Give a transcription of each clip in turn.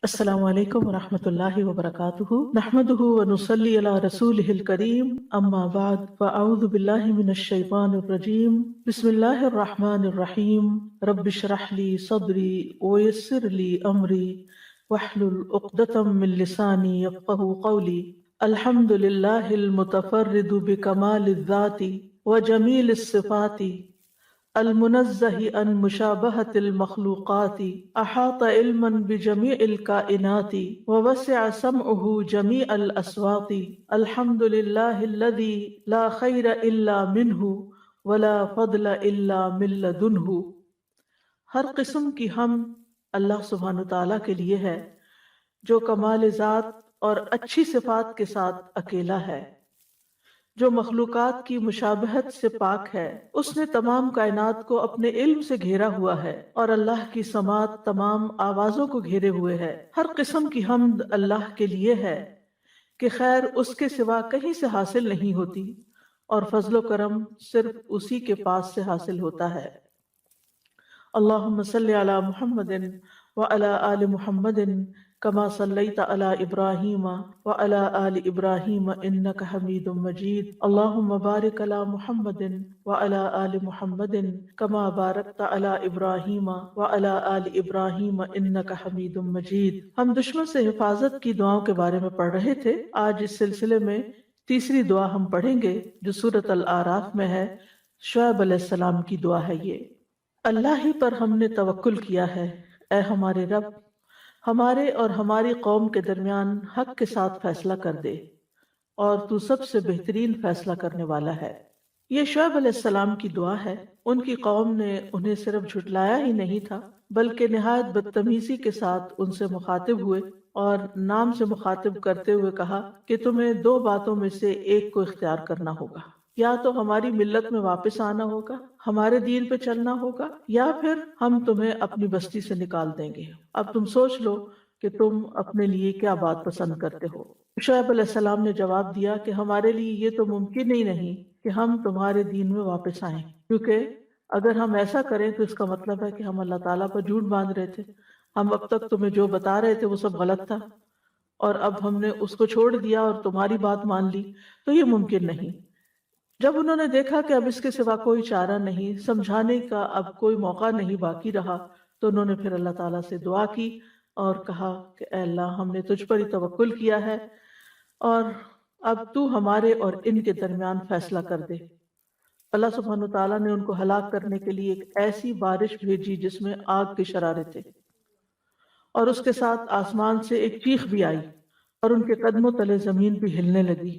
السلام علیکم ورحمۃ اللہ وبرکاتہ نحمده ونصلی علی رسولہ الکریم اما بعد فاعوذ باللہ من الشیطان الرجیم بسم اللہ الرحمن الرحیم رب اشرح لی صدری ویسر لی امری واحلل عقدۃ من لسانی یفقهوا قولی الحمد للہ المتفرد بکمال الذات وجمیل الصفات المنزہ عن مشابہۃ المخلوقات احاط علما بجمیع الکائنات ووسع سمعہ جمیع الاصوات الحمد للہ الذی لا خیر الا منہ ولا فضل الا من لدنہ۔ ہر قسم کی حمد اللہ سبحانہ تعالیٰ کے لیے ہے جو کمال ذات اور اچھی صفات کے ساتھ اکیلا ہے، جو مخلوقات کی مشابہت سے پاک ہے۔ اس نے تمام کائنات کو اپنے علم سے گھیرا ہوا ہے اور اللہ کی سماعت تمام آوازوں کو گھیرے ہوئے ہے۔ ہر قسم کی حمد اللہ کے لیے ہے کہ خیر اس کے سوا کہیں سے حاصل نہیں ہوتی اور فضل و کرم صرف اسی کے پاس سے حاصل ہوتا ہے۔ اللہم صلی علی محمد وعلی آل محمد کما صلیت علی ابراہیم وعلی آل ابراہیم انک حمید مجید۔ اللہم بارک علی محمد وعلی آل محمد کما بارکت علی ابراہیم وعلی آل ابراہیم انک حمید مجید۔ ہم دشمن سے حفاظت کی دعاؤں کے بارے میں پڑھ رہے تھے۔ آج اس سلسلے میں تیسری دعا ہم پڑھیں گے جو سورۃ الاعراف میں ہے۔ شعیب علیہ السلام کی دعا ہے یہ۔ اللہ ہی پر ہم نے توکل کیا ہے، اے ہمارے رب ہمارے اور ہماری قوم کے درمیان حق کے ساتھ فیصلہ کر دے، اور تو سب سے بہترین فیصلہ کرنے والا ہے۔ یہ شعیب علیہ السلام کی دعا ہے۔ ان کی قوم نے انہیں صرف جھٹلایا ہی نہیں تھا بلکہ نہایت بدتمیزی کے ساتھ ان سے مخاطب ہوئے اور نام سے مخاطب کرتے ہوئے کہا کہ تمہیں دو باتوں میں سے ایک کو اختیار کرنا ہوگا، یا تو ہماری ملت میں واپس آنا ہوگا، ہمارے دین پہ چلنا ہوگا، یا پھر ہم تمہیں اپنی بستی سے نکال دیں گے۔ اب تم سوچ لو کہ تم اپنے لیے کیا بات پسند کرتے ہو۔ شعیب علیہ السلام نے جواب دیا کہ ہمارے لیے یہ تو ممکن ہی نہیں کہ ہم تمہارے دین میں واپس آئیں، کیونکہ اگر ہم ایسا کریں تو اس کا مطلب ہے کہ ہم اللہ تعالیٰ پر جھوٹ باندھ رہے تھے۔ ہم اب تک تمہیں جو بتا رہے تھے وہ سب غلط تھا، اور اب ہم نے اس کو چھوڑ دیا اور تمہاری بات مان لی، تو یہ ممکن نہیں۔ جب انہوں نے دیکھا کہ اب اس کے سوا کوئی چارہ نہیں، سمجھانے کا اب کوئی موقع نہیں باقی رہا، تو انہوں نے پھر اللہ تعالیٰ سے دعا کی اور کہا کہ اے اللہ ہم نے تجھ پر ہی توکل کیا ہے، اور اب تو ہمارے اور ان کے درمیان فیصلہ کر دے۔ اللہ سبحانہ تعالیٰ نے ان کو ہلاک کرنے کے لیے ایک ایسی بارش بھیجی جس میں آگ کے شرارے تھے، اور اس کے ساتھ آسمان سے ایک چیخ بھی آئی، اور ان کے قدموں تلے زمین بھی ہلنے لگی،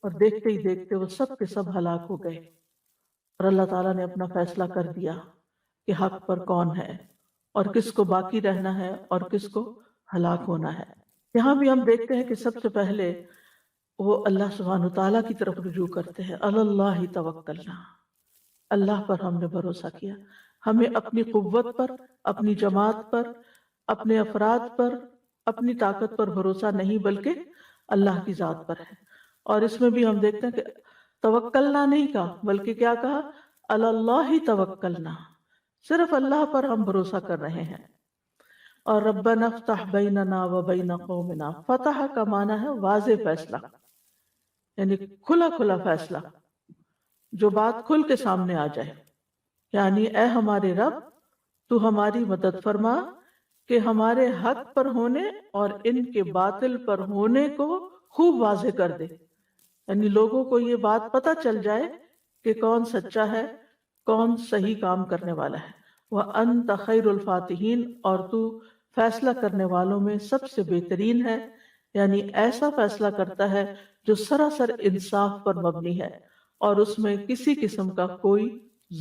اور دیکھتے ہی دیکھتے وہ سب کے سب ہلاک ہو گئے۔ اور اللہ تعالیٰ نے اپنا فیصلہ کر دیا کہ حق پر کون ہے اور کس کو باقی رہنا ہے اور کس کو ہلاک ہونا ہے۔ یہاں بھی ہم دیکھتے ہیں کہ سب سے پہلے وہ اللہ سبحانہ تعالیٰ کی طرف رجوع کرتے ہیں۔ اللہ توکلنا، اللہ پر ہم نے بھروسہ کیا۔ ہمیں اپنی قوت پر، اپنی جماعت پر، اپنے افراد پر، اپنی طاقت پر بھروسہ نہیں بلکہ اللہ کی ذات پر ہے۔ اور اس میں بھی ہم دیکھتے ہیں کہ توکلنا نہیں کہا بلکہ کیا کہا؟ اللہ توکلنا، صرف اللہ پر ہم بھروسہ کر رہے ہیں۔ اور ربنا افتح بیننا و بین قومنا، فتح کا معنی ہے واضح فیصلہ، یعنی کھلا کھلا فیصلہ، جو بات کھل کے سامنے آ جائے۔ یعنی اے ہمارے رب تو ہماری مدد فرما کہ ہمارے حق پر ہونے اور ان کے باطل پر ہونے کو خوب واضح کر دے، یعنی لوگوں کو یہ بات پتہ چل جائے کہ کون سچا ہے، کون صحیح کام کرنے والا ہے۔ وَأَنْتَ خَيْرُ الْفَاتِحِينَ، اور تو فیصلہ کرنے والوں میں سب سے بہترین ہے، یعنی ایسا فیصلہ کرتا ہے جو سراسر انصاف پر مبنی ہے اور اس میں کسی قسم کا کوئی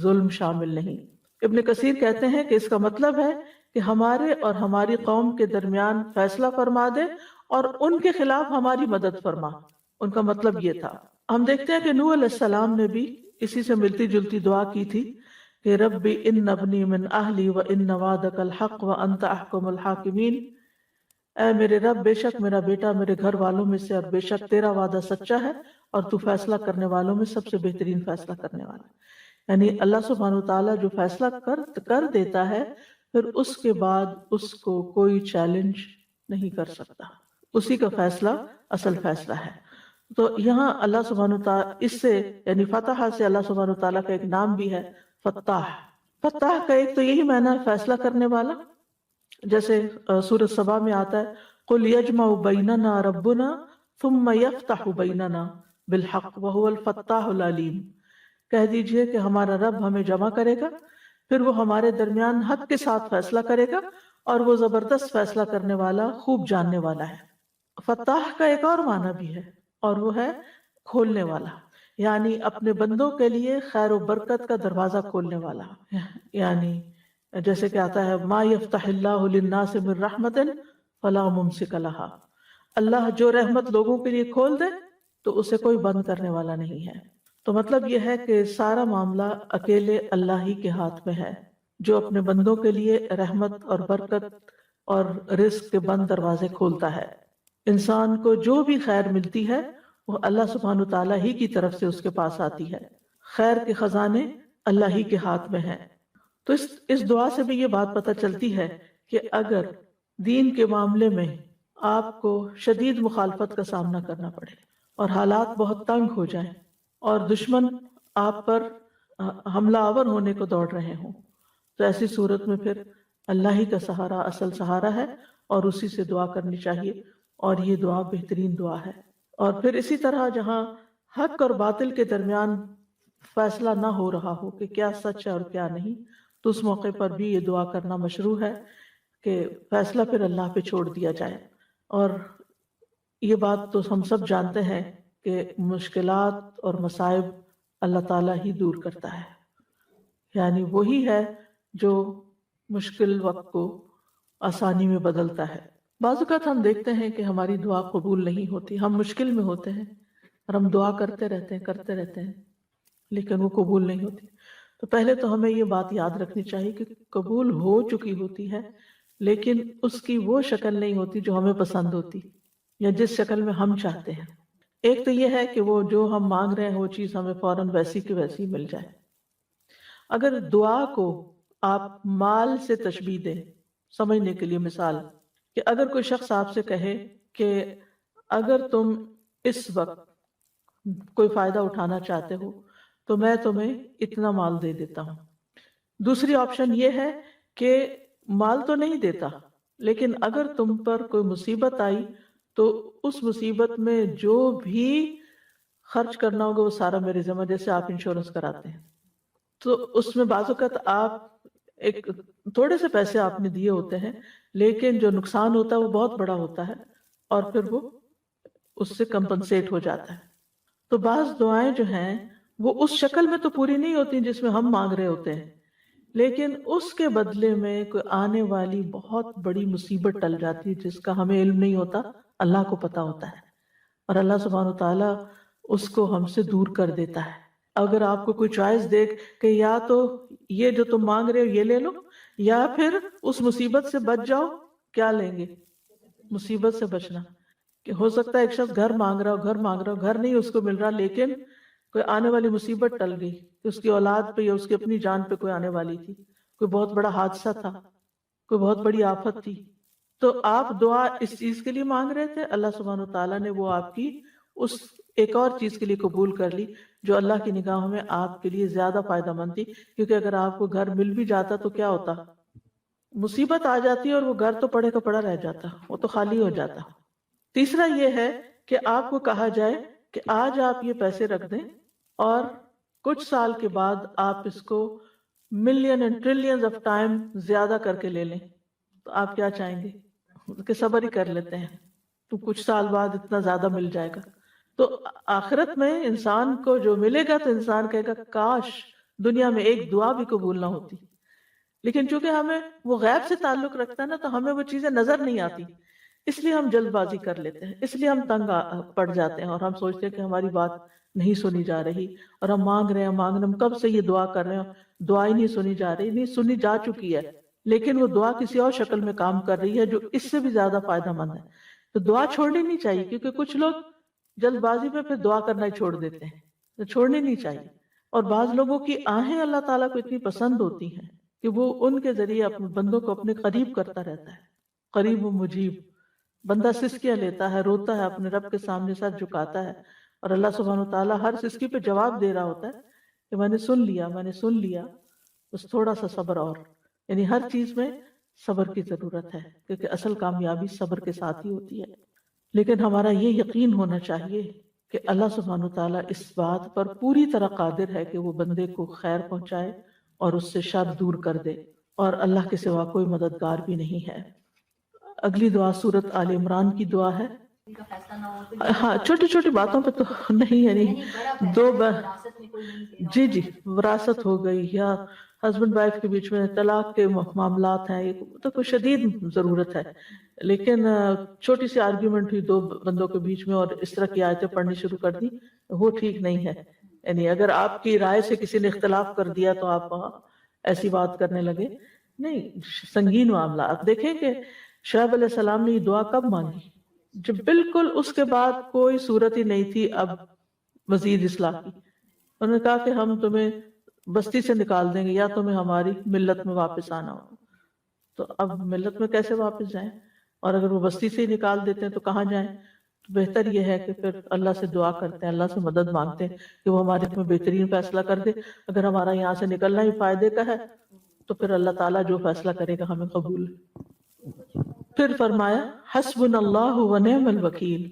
ظلم شامل نہیں۔ ابن کثیر کہتے ہیں کہ اس کا مطلب ہے کہ ہمارے اور ہماری قوم کے درمیان فیصلہ فرما دے اور ان کے خلاف ہماری مدد فرما۔ ان کا مطلب یہ تھا۔ ہم دیکھتے ہیں کہ نوح علیہ السلام نے بھی اسی سے ملتی جلتی دعا کی تھی کہ رب ان ابنی من اہلی و ان وعدک الحق و انت احکم الحاکمین، اے میرے رب بے شک میرا بیٹا میرے گھر والوں میں سے، اور بے شک تیرا وعدہ سچا ہے اور تو فیصلہ کرنے والوں میں سب سے بہترین فیصلہ کرنے والا ہے۔ یعنی اللہ سبحانہ تعالیٰ جو فیصلہ کر دیتا ہے، پھر اس کے بعد اس کو کوئی چیلنج نہیں کر سکتا، اسی کا فیصلہ اصل فیصلہ ہے۔ تو یہاں اللہ سبحانہ تعالیٰ اس سے یعنی فتح سے اللہ سبحانہ تعالیٰ کا ایک نام بھی ہے فتاح۔ فتاح کا ایک تو یہی معنی ہے فیصلہ کرنے والا، جیسے سورۃ سبا میں آتا ہے قُلْ يَجْمَعُ بَيْنَنَا رَبُّنَا ثُمَّ يَفْتَحُ بَيْنَنَا بِالْحَقِّ وَهُوَ الْفَتَّاحُ الْعَلِيمُ، کہہ دیجئے کہ ہمارا رب ہمیں جمع کرے گا، پھر وہ ہمارے درمیان حق کے ساتھ فیصلہ کرے گا، اور وہ زبردست فیصلہ کرنے والا، خوب جاننے والا ہے۔ فتاح کا ایک اور معنی بھی ہے، اور وہ ہے کھولنے والا، یعنی اپنے بندوں کے لیے خیر و برکت کا دروازہ کھولنے والا۔ یعنی جیسے کہ آتا ہے ما یفتح اللہ للناس من رحمت فلا ممسک لها، اللہ جو رحمت لوگوں کے لیے کھول دے تو اسے کوئی بند کرنے والا نہیں ہے۔ تو مطلب یہ ہے کہ سارا معاملہ اکیلے اللہ ہی کے ہاتھ میں ہے، جو اپنے بندوں کے لیے رحمت اور برکت اور رزق کے بند دروازے کھولتا ہے۔ انسان کو جو بھی خیر ملتی ہے وہ اللہ سبحانہ تعالیٰ ہی کی طرف سے اس کے پاس آتی ہے، خیر کے خزانے اللہ ہی کے ہاتھ میں ہیں۔ تو اس دعا سے بھی یہ بات پتہ چلتی ہے کہ اگر دین کے معاملے میں آپ کو شدید مخالفت کا سامنا کرنا پڑے اور حالات بہت تنگ ہو جائیں اور دشمن آپ پر حملہ آور ہونے کو دوڑ رہے ہوں، تو ایسی صورت میں پھر اللہ ہی کا سہارا اصل سہارا ہے، اور اسی سے دعا کرنی چاہیے، اور یہ دعا بہترین دعا ہے۔ اور پھر اسی طرح جہاں حق اور باطل کے درمیان فیصلہ نہ ہو رہا ہو کہ کیا سچ ہے اور کیا نہیں، تو اس موقع پر بھی یہ دعا کرنا مشروع ہے کہ فیصلہ پھر اللہ پہ چھوڑ دیا جائے۔ اور یہ بات تو ہم سب جانتے ہیں کہ مشکلات اور مصائب اللہ تعالیٰ ہی دور کرتا ہے، یعنی وہی ہے جو مشکل وقت کو آسانی میں بدلتا ہے۔ بعض اوقات ہم دیکھتے ہیں کہ ہماری دعا قبول نہیں ہوتی، ہم مشکل میں ہوتے ہیں اور ہم دعا کرتے رہتے ہیں لیکن وہ قبول نہیں ہوتی۔ تو پہلے تو ہمیں یہ بات یاد رکھنی چاہیے کہ قبول ہو چکی ہوتی ہے، لیکن اس کی وہ شکل نہیں ہوتی جو ہمیں پسند ہوتی یا جس شکل میں ہم چاہتے ہیں۔ ایک تو یہ ہے کہ وہ جو ہم مانگ رہے ہیں وہ چیز ہمیں فوراً ویسی کی ویسی مل جائے۔ اگر دعا کو آپ مال سے تشبیہ دیں سمجھنے کے لیے، مثال کہ اگر کوئی شخص آپ سے کہے کہ اگر تم اس وقت کوئی فائدہ اٹھانا چاہتے ہو تو میں تمہیں اتنا مال دے دیتا ہوں۔ دوسری آپشن یہ ہے کہ مال تو نہیں دیتا، لیکن اگر تم پر کوئی مصیبت آئی تو اس مصیبت میں جو بھی خرچ کرنا ہوگا وہ سارا میرے ذمہ، جیسے آپ انشورنس کراتے ہیں تو اس میں بعض اوقات آپ ایک تھوڑے سے پیسے آپ نے دیے ہوتے ہیں، لیکن جو نقصان ہوتا ہے وہ بہت بڑا ہوتا ہے، اور پھر وہ اس سے کمپنسیٹ ہو جاتا ہے۔ تو بعض دعائیں جو ہیں وہ اس شکل میں تو پوری نہیں ہوتی جس میں ہم مانگ رہے ہوتے ہیں، لیکن اس کے بدلے میں کوئی آنے والی بہت بڑی مصیبت ٹل جاتی ہے جس کا ہمیں علم نہیں ہوتا، اللہ کو پتا ہوتا ہے، اور اللہ سبحانہ تعالیٰ اس کو ہم سے دور کر دیتا ہے۔ اگر آپ کو کوئی چوائس دے کہ یا تو یہ جو تم مانگ رہے ہو یہ لے لو، یا پھر اس مصیبت سے بچ جاؤ، کیا لیں گے؟ مصیبت سے بچنا۔ کہ ہو سکتا ہے ایک شخص گھر مانگ رہا ہو، گھر نہیں اس کو مل رہا، لیکن کوئی آنے والی مصیبت ٹل گئی کہ اس کی اولاد پہ یا اس کی اپنی جان پہ کوئی آنے والی تھی، کوئی بہت بڑا حادثہ تھا، کوئی بہت بڑی آفت تھی، تو آپ دعا اس چیز کے لیے مانگ رہے تھے، اللہ سبحانہ تعالیٰ نے وہ آپ کی اس ایک اور چیز کے لیے قبول کر لی جو اللہ کی نگاہوں میں آپ کے لیے زیادہ فائدہ مند تھی، کیونکہ اگر آپ کو گھر مل بھی جاتا تو کیا ہوتا؟ مصیبت آ جاتی اور وہ گھر تو پڑے کا پڑا رہ جاتا، وہ تو خالی ہو جاتا۔ تیسرا یہ ہے کہ آپ کو کہا جائے کہ آج آپ یہ پیسے رکھ دیں اور کچھ سال کے بعد آپ اس کو million and trillions of time زیادہ کر کے لے لیں، تو آپ کیا چاہیں گے؟ کہ صبر ہی کر لیتے ہیں، تو کچھ سال بعد اتنا زیادہ مل جائے گا۔ تو آخرت میں انسان کو جو ملے گا تو انسان کہے گا کاش دنیا میں ایک دعا بھی قبول نہ ہوتی، لیکن چونکہ ہمیں وہ غیب سے تعلق رکھتا ہے نا، تو ہمیں وہ چیزیں نظر نہیں آتی، اس لیے ہم جلد بازی کر لیتے ہیں، اس لیے ہم تنگ پڑ جاتے ہیں اور ہم سوچتے ہیں کہ ہماری بات نہیں سنی جا رہی، اور ہم مانگ رہے ہیں ہم کب سے یہ دعا کر رہے ہیں، دعا ہی نہیں سنی جا رہی، نہیں سنی جا چکی ہے، لیکن وہ دعا کسی اور شکل میں کام کر رہی ہے جو اس سے بھی زیادہ فائدہ مند ہے۔ تو دعا چھوڑنی نہیں چاہیے، کیونکہ کچھ لوگ جلد بازی میں پھر دعا کرنا ہی چھوڑ دیتے ہیں، تو چھوڑنی نہیں چاہیے۔ اور بعض لوگوں کی آہیں اللہ تعالیٰ کو اتنی پسند ہوتی ہیں کہ وہ ان کے ذریعے اپنے بندوں کو اپنے قریب کرتا رہتا ہے، قریب و مجیب۔ بندہ سسکیاں لیتا ہے، روتا ہے، اپنے رب کے سامنے سر جھکاتا ہے، اور اللہ سبحانہ وتعالیٰ ہر سسکی پہ جواب دے رہا ہوتا ہے کہ میں نے سن لیا، میں نے سن لیا، بس تھوڑا سا صبر اور. یعنی ہر چیز میں صبر کی ضرورت ہے، کیونکہ اصل کامیابی صبر کے ساتھ ہی ہوتی ہے. لیکن ہمارا یہ یقین ہونا چاہیے کہ اللہ سبحانہ وتعالیٰ اس بات پر پوری طرح قادر ہے کہ وہ بندے کو خیر پہنچائے اور اس سے شر دور کر دے، اور اللہ کے سوا کوئی مددگار بھی نہیں ہے. اگلی دعا سورت آل عمران کی دعا ہے. ہاں چھوٹی چھوٹی باتوں پہ تو نہیں، یعنی جی جی وراثت ہو گئی یا ہسبینڈ وائف کے بیچ میں طلاق کے معاملات ہیں، یہ تو کوئی شدید ضرورت ہے. لیکن چھوٹی سی آرگیومنٹ ہوئی دو بندوں کے بیچ میں اور اس طرح کی آیتیں پڑھنی شروع کر دی، وہ ٹھیک نہیں ہے. یعنی اگر آپ کی رائے سے کسی نے اختلاف کر دیا تو آپ ایسی بات کرنے لگے، نہیں، سنگین معاملہ. آپ دیکھیں کہ شعیب علیہ السلام نے یہ دعا کب مانگی؟ جب بالکل اس کے بعد کوئی صورت ہی نہیں تھی اب مزید اصلاح کی. انہوں نے کہا کہ ہم تمہیں بستی سے نکال دیں گے یا تمہیں ہماری ملت میں واپس آنا ہو. تو اب ملت میں کیسے واپس جائیں؟ اور اگر وہ بستی سے ہی نکال دیتے ہیں تو کہاں جائیں؟ تو بہتر یہ ہے کہ پھر اللہ سے دعا کرتے ہیں، اللہ سے مدد مانگتے ہیں کہ وہ ہمارے میں بہترین فیصلہ کر دے. اگر ہمارا یہاں سے نکلنا ہی فائدے کا ہے تو پھر اللہ تعالیٰ جو فیصلہ کرے گا ہمیں قبول. پھر فرمایا حسبنا اللہ و نعم الوکیل،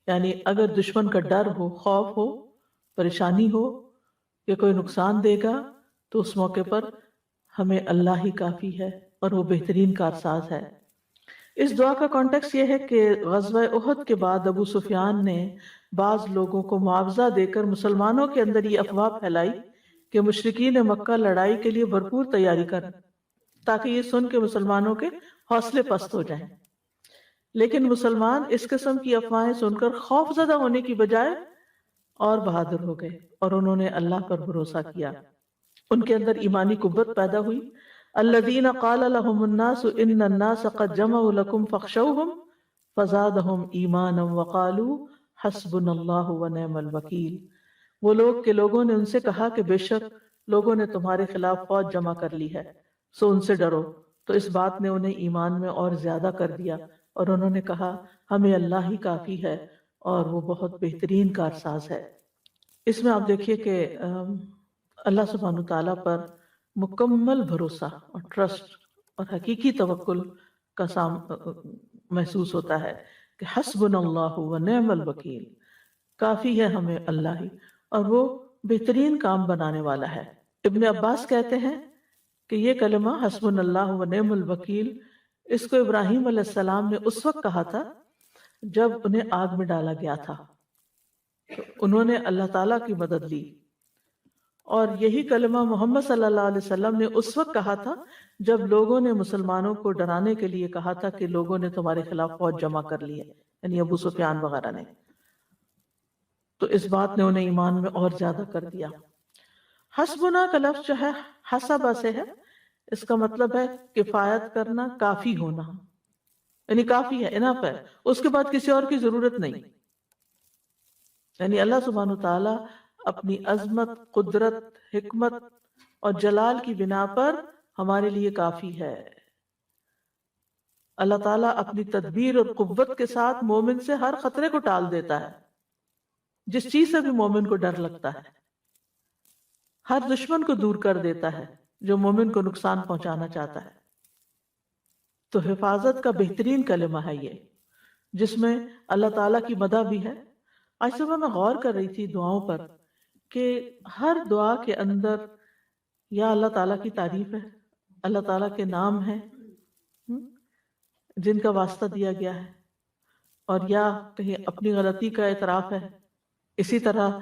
یعنی اگر دشمن کا ڈر ہو، خوف ہو، پریشانی ہو کہ کوئی نقصان دے گا تو اس موقع پر ہمیں اللہ ہی کافی ہے اور وہ بہترین کارساز ہے. اس دعا کا کانٹیکس یہ ہے کہ غزوہ احد کے بعد ابو سفیان نے بعض لوگوں کو معاوضہ دے کر مسلمانوں کے اندر یہ افواہ پھیلائی کہ مشرکین مکہ لڑائی کے لیے بھرپور تیاری کریں، تاکہ یہ سن کے مسلمانوں کے حوصلے پست ہو جائیں. لیکن مسلمان اس قسم کی افواہیں سن کر خوف زدہ ہونے کی بجائے اور بہادر ہو گئے اور انہوں نے اللہ پر بھروسہ کیا. ان کے اندر ایمانی قوت پیدا ہوئی. الذین قال لهم الناس ان الناس قد جمعوا لكم فاخشوهم فزادهم ایمانا وقالوا حسبنا اللہ ونعم الوکیل. وہ لوگ کہ لوگوں نے ان سے کہا کہ بے شک لوگوں نے تمہارے خلاف فوج جمع کر لی ہے سو ان سے ڈرو، تو اس بات نے انہیں ایمان میں اور زیادہ کر دیا اور انہوں نے کہا ہمیں اللہ ہی کافی ہے اور وہ بہت بہترین کارساز ہے. اس میں آپ دیکھیے کہ اللہ سبحانہ تعالیٰ پر مکمل بھروسہ اور ٹرسٹ اور حقیقی توکل کا محسوس ہوتا ہے کہ حسبنا اللہ و نعم الوکیل، کافی ہے ہمیں اللہ ہی اور وہ بہترین کام بنانے والا ہے. ابن عباس کہتے ہیں کہ یہ کلمہ حسبنا اللہ و نعم الوکیل اس کو ابراہیم علیہ السلام نے اس وقت کہا تھا جب انہیں آگ میں ڈالا گیا تھا، تو انہوں نے اللہ تعالیٰ کی مدد لی. اور یہی کلمہ محمد صلی اللہ علیہ وسلم نے اس وقت کہا تھا جب لوگوں نے مسلمانوں کو ڈرانے کے لیے کہا تھا کہ لوگوں نے تمہارے خلاف فوج جمع کر لی ہے، یعنی ابو سفیان وغیرہ نے. تو اس بات نے انہیں ایمان میں اور زیادہ کر دیا. حسبنا کا لفظ جو ہے حسبہ سے ہے، اس کا مطلب ہے کفایت کرنا، کافی ہونا، یعنی کافی ہے، انف ہے، اس کے بعد کسی اور کی ضرورت نہیں. یعنی اللہ سبحانہ تعالیٰ اپنی عظمت، قدرت، حکمت اور جلال کی بنا پر ہمارے لیے کافی ہے. اللہ تعالیٰ اپنی تدبیر اور قوت کے ساتھ مومن سے ہر خطرے کو ٹال دیتا ہے. جس چیز سے بھی مومن کو ڈر لگتا ہے، ہر دشمن کو دور کر دیتا ہے جو مومن کو نقصان پہنچانا چاہتا ہے. تو حفاظت کا بہترین کلمہ ہے یہ، جس میں اللہ تعالیٰ کی مدح بھی ہے. آج صبح میں غور کر رہی تھی دعاؤں پر کہ ہر دعا کے اندر یا اللہ تعالیٰ کی تعریف ہے، اللہ تعالیٰ کے نام ہیں جن کا واسطہ دیا گیا ہے، اور یا کہیں اپنی غلطی کا اعتراف ہے. اسی طرح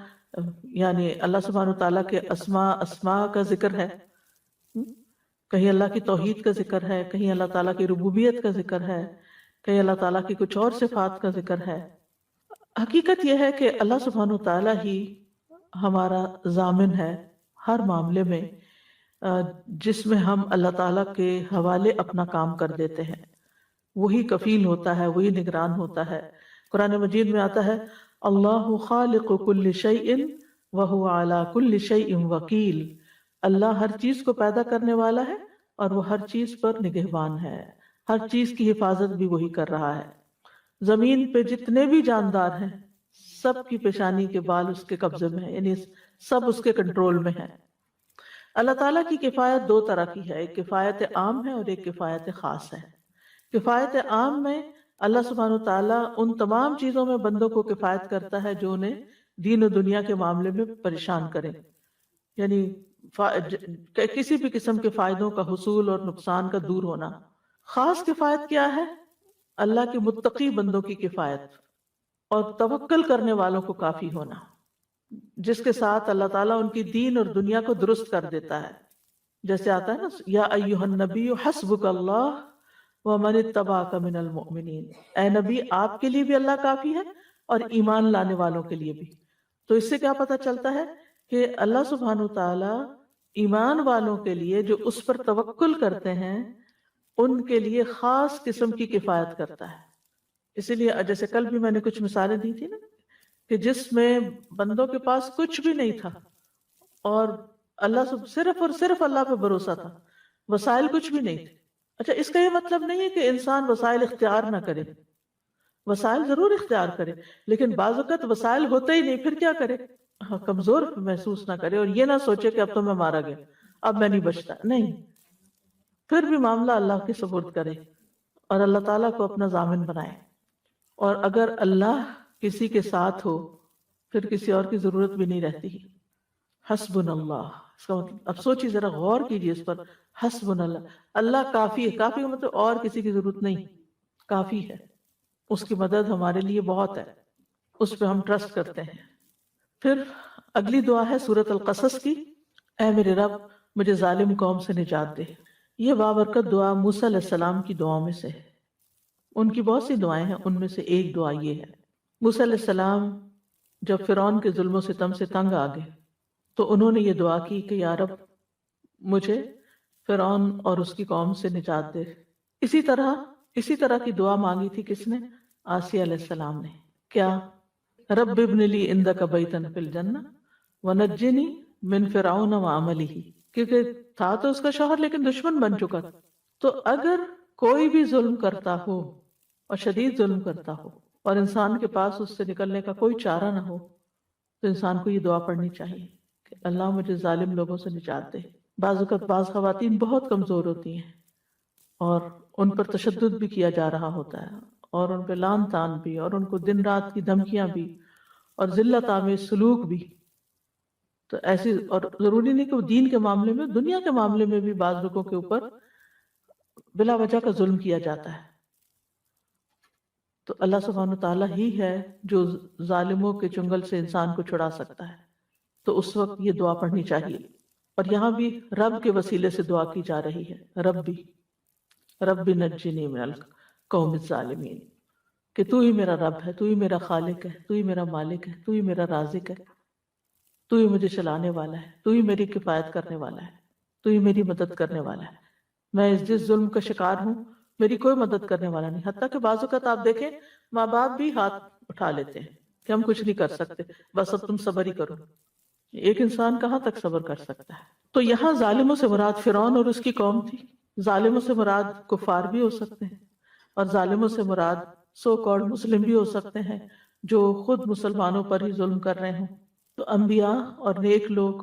یعنی اللہ سبحانہ تعالیٰ کے اسماء کا ذکر ہے، کہیں اللہ کی توحید کا ذکر ہے، کہیں اللہ تعالیٰ کی ربوبیت کا ذکر ہے، کہیں اللہ تعالیٰ کی کچھ اور صفات کا ذکر ہے. حقیقت یہ ہے کہ اللہ سبحانہ تعالیٰ ہی ہمارا ضامن ہے ہر معاملے میں، جس میں ہم اللہ تعالیٰ کے حوالے اپنا کام کر دیتے ہیں. وہی کفیل ہوتا ہے، وہی نگران ہوتا ہے. قرآن مجید میں آتا ہے اللہ خالق کل شیء وہو علی کل شیء وکیل. اللہ ہر چیز کو پیدا کرنے والا ہے اور وہ ہر چیز پر نگہبان ہے، ہر چیز کی حفاظت بھی وہی کر رہا ہے. زمین پہ جتنے بھی جاندار ہیں سب کی پیشانی کے بال اس کے قبضے میں ہیں، یعنی سب اس کے کنٹرول میں ہیں۔ اللہ تعالیٰ کی کفایت دو طرح کی ہے، ایک کفایت عام ہے اور ایک کفایت خاص ہے۔ کفایت عام میں اللہ سبحانہ وتعالیٰ ان تمام چیزوں میں بندوں کو کفایت کرتا ہے جو انہیں دین و دنیا کے معاملے میں پریشان کریں، یعنی کسی بھی قسم کے فائدوں کا حصول اور نقصان کا دور ہونا۔ خاص کفایت کیا ہے؟ اللہ کے متقی بندوں کی کفایت اور توکل کرنے والوں کو کافی ہونا، جس کے ساتھ اللہ تعالیٰ ان کی دین اور دنیا کو درست کر دیتا ہے۔ جیسے آتا ہے نا، یا ایھا النبی حسبک اللہ ومن اتبعک من المؤمنین، اے نبی آپ کے لیے بھی اللہ کافی ہے اور ایمان لانے والوں کے لیے بھی۔ تو اس سے کیا پتہ چلتا ہے کہ اللہ سبحانہ وتعالی ایمان والوں کے لیے جو اس پر توکل کرتے ہیں ان کے لیے خاص قسم کی کفایت کرتا ہے۔ اسی لیے جیسے کل بھی میں نے کچھ مثالیں دی تھی نا، کہ جس میں بندوں کے پاس کچھ بھی نہیں تھا اور اللہ صرف اور صرف اللہ پہ بھروسہ تھا، وسائل کچھ بھی نہیں تھے۔ اچھا، اس کا یہ مطلب نہیں ہے کہ انسان وسائل اختیار نہ کرے، وسائل ضرور اختیار کرے، لیکن بعض اوقات وسائل ہوتے ہی نہیں، پھر کیا کرے؟ کمزور محسوس نہ کرے اور یہ نہ سوچے کہ اب تو میں مارا گیا، اب میں نہیں بچتا، نہیں، پھر بھی معاملہ اللہ کے سپرد کرے اور اللہ تعالیٰ کو اپنا ضامن بنائے۔ اور اگر اللہ کسی کے ساتھ ہو پھر کسی اور کی ضرورت بھی نہیں رہتی۔ حسبنا اللہ، اس کا مطلب اب سوچیے، ذرا غور کیجیے اس پر، حسبنا اللہ، اللہ کافی ہے۔ کافی کا مطلب اور کسی کی ضرورت نہیں، کافی ہے، اس کی مدد ہمارے لیے بہت ہے، اس پہ ہم ٹرسٹ کرتے ہیں۔ پھر اگلی دعا ہے سورۃ القصص کی، اے میرے رب مجھے ظالم قوم سے نجات دے۔ یہ بابرکت دعا موسیٰ علیہ السلام کی دعاؤں میں سے ہے۔ ان کی بہت سی دعائیں ہیں، ان میں سے ایک دعا یہ ہے۔ موسیٰ علیہ السلام جب فرعون کے ظلم و ستم سے تنگ آ گئے تو انہوں نے یہ دعا کی کہ یا رب مجھے فرعون اور اس کی قوم سے نجات دے۔ اسی طرح کی دعا مانگی تھی کس نے؟ آسیہ علیہ السلام نے۔ کیا؟ رب ابن لی عندک بیتا فی الجنہ ونجنی من فرعون وعملہ، کیونکہ تھا تو اس کا شوہر لیکن دشمن بن چکا تھا۔ تو اگر کوئی بھی ظلم کرتا ہو اور شدید ظلم کرتا ہو اور انسان کے پاس اس سے نکلنے کا کوئی چارہ نہ ہو تو انسان کو یہ دعا پڑھنی چاہیے کہ اللہ مجھے ظالم لوگوں سے نجات دے۔ بعض اوقات بعض خواتین بہت کمزور ہوتی ہیں اور ان پر تشدد بھی کیا جا رہا ہوتا ہے اور ان پہ لعن طعن بھی اور ان کو دن رات کی دھمکیاں بھی اور ذلت آمیز سلوک بھی۔ تو ایسی، اور ضروری نہیں کہ وہ دین کے معاملے میں، دنیا کے معاملے میں بھی بعض لوگوں کے اوپر بلا وجہ کا ظلم کیا جاتا ہے۔ تو اللہ سبحانہ تعالیٰ ہی ہے جو ظالموں کے چنگل سے انسان کو چھڑا سکتا ہے۔ تو اس وقت یہ دعا پڑھنی چاہیے۔ اور یہاں بھی رب کے وسیلے سے دعا کی جا رہی ہے، رب نجنی من القوم الظالمین، کہ تو ہی میرا رب ہے، تو ہی میرا خالق ہے، تو ہی میرا مالک ہے، تو ہی میرا رازق ہے، تو ہی مجھے چلانے والا ہے، تو ہی میری کفایت کرنے والا ہے، تو ہی میری مدد کرنے والا ہے۔ میں جس ظلم کا شکار ہوں میری کوئی مدد کرنے والا نہیں۔ حتیٰ کہ بعض اوقات آپ دیکھیں ماں باپ بھی ہاتھ اٹھا لیتے ہیں کہ ہم کچھ نہیں کر سکتے، بس اب تم صبر ہی کرو۔ ایک انسان کہاں تک صبر کر سکتا ہے؟ تو یہاں ظالموں سے مراد فرعون اور اس کی قوم تھی۔ ظالموں سے مراد کفار بھی ہو سکتے ہیں اور ظالموں سے مراد سو کالڈ مسلم بھی ہو سکتے ہیں جو خود مسلمانوں پر ہی ظلم کر رہے ہوں۔ تو انبیاء اور نیک لوگ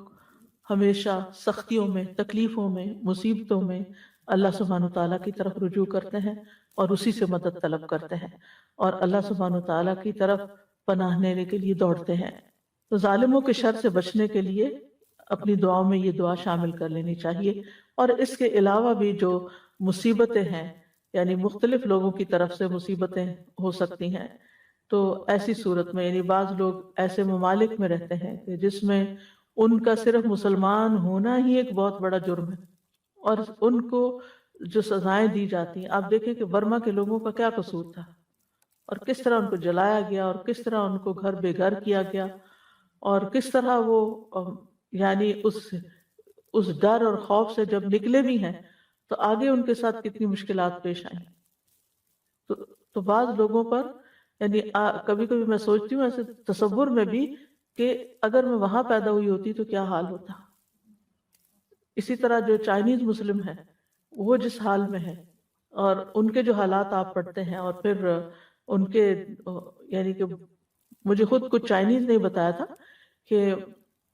ہمیشہ سختیوں میں، تکلیفوں میں، مصیبتوں میں اللہ سبحانہ تعالیٰ کی طرف رجوع کرتے ہیں اور اسی سے مدد طلب کرتے ہیں اور اللہ سبحانہ تعالیٰ کی طرف پناہ لینے کے لیے دوڑتے ہیں۔ تو ظالموں کے شر سے بچنے کے لیے اپنی دعاؤں میں یہ دعا شامل کر لینی چاہیے۔ اور اس کے علاوہ بھی جو مصیبتیں ہیں، یعنی مختلف لوگوں کی طرف سے مصیبتیں ہو سکتی ہیں، تو ایسی صورت میں، یعنی بعض لوگ ایسے ممالک میں رہتے ہیں کہ جس میں ان کا صرف مسلمان ہونا ہی ایک بہت بڑا جرم ہے اور ان کو جو سزائیں دی جاتی ہیں، آپ دیکھیں کہ برما کے لوگوں کا کیا قصور تھا اور کس طرح ان کو جلایا گیا اور کس طرح ان کو گھر بے گھر کیا گیا اور کس طرح وہ یعنی اس ڈر اور خوف سے جب نکلے بھی ہیں تو آگے ان کے ساتھ کتنی مشکلات پیش آئیں۔ تو بعض لوگوں پر، یعنی کبھی کبھی میں سوچتی ہوں ایسے تصور میں بھی کہ اگر میں وہاں پیدا ہوئی ہوتی تو کیا حال ہوتا۔ اسی طرح جو چائنیز مسلم ہیں وہ جس حال میں ہے اور ان کے جو حالات آپ پڑھتے ہیں، اور پھر ان کے یعنی کہ مجھے خود کچھ چائنیز نے بتایا تھا کہ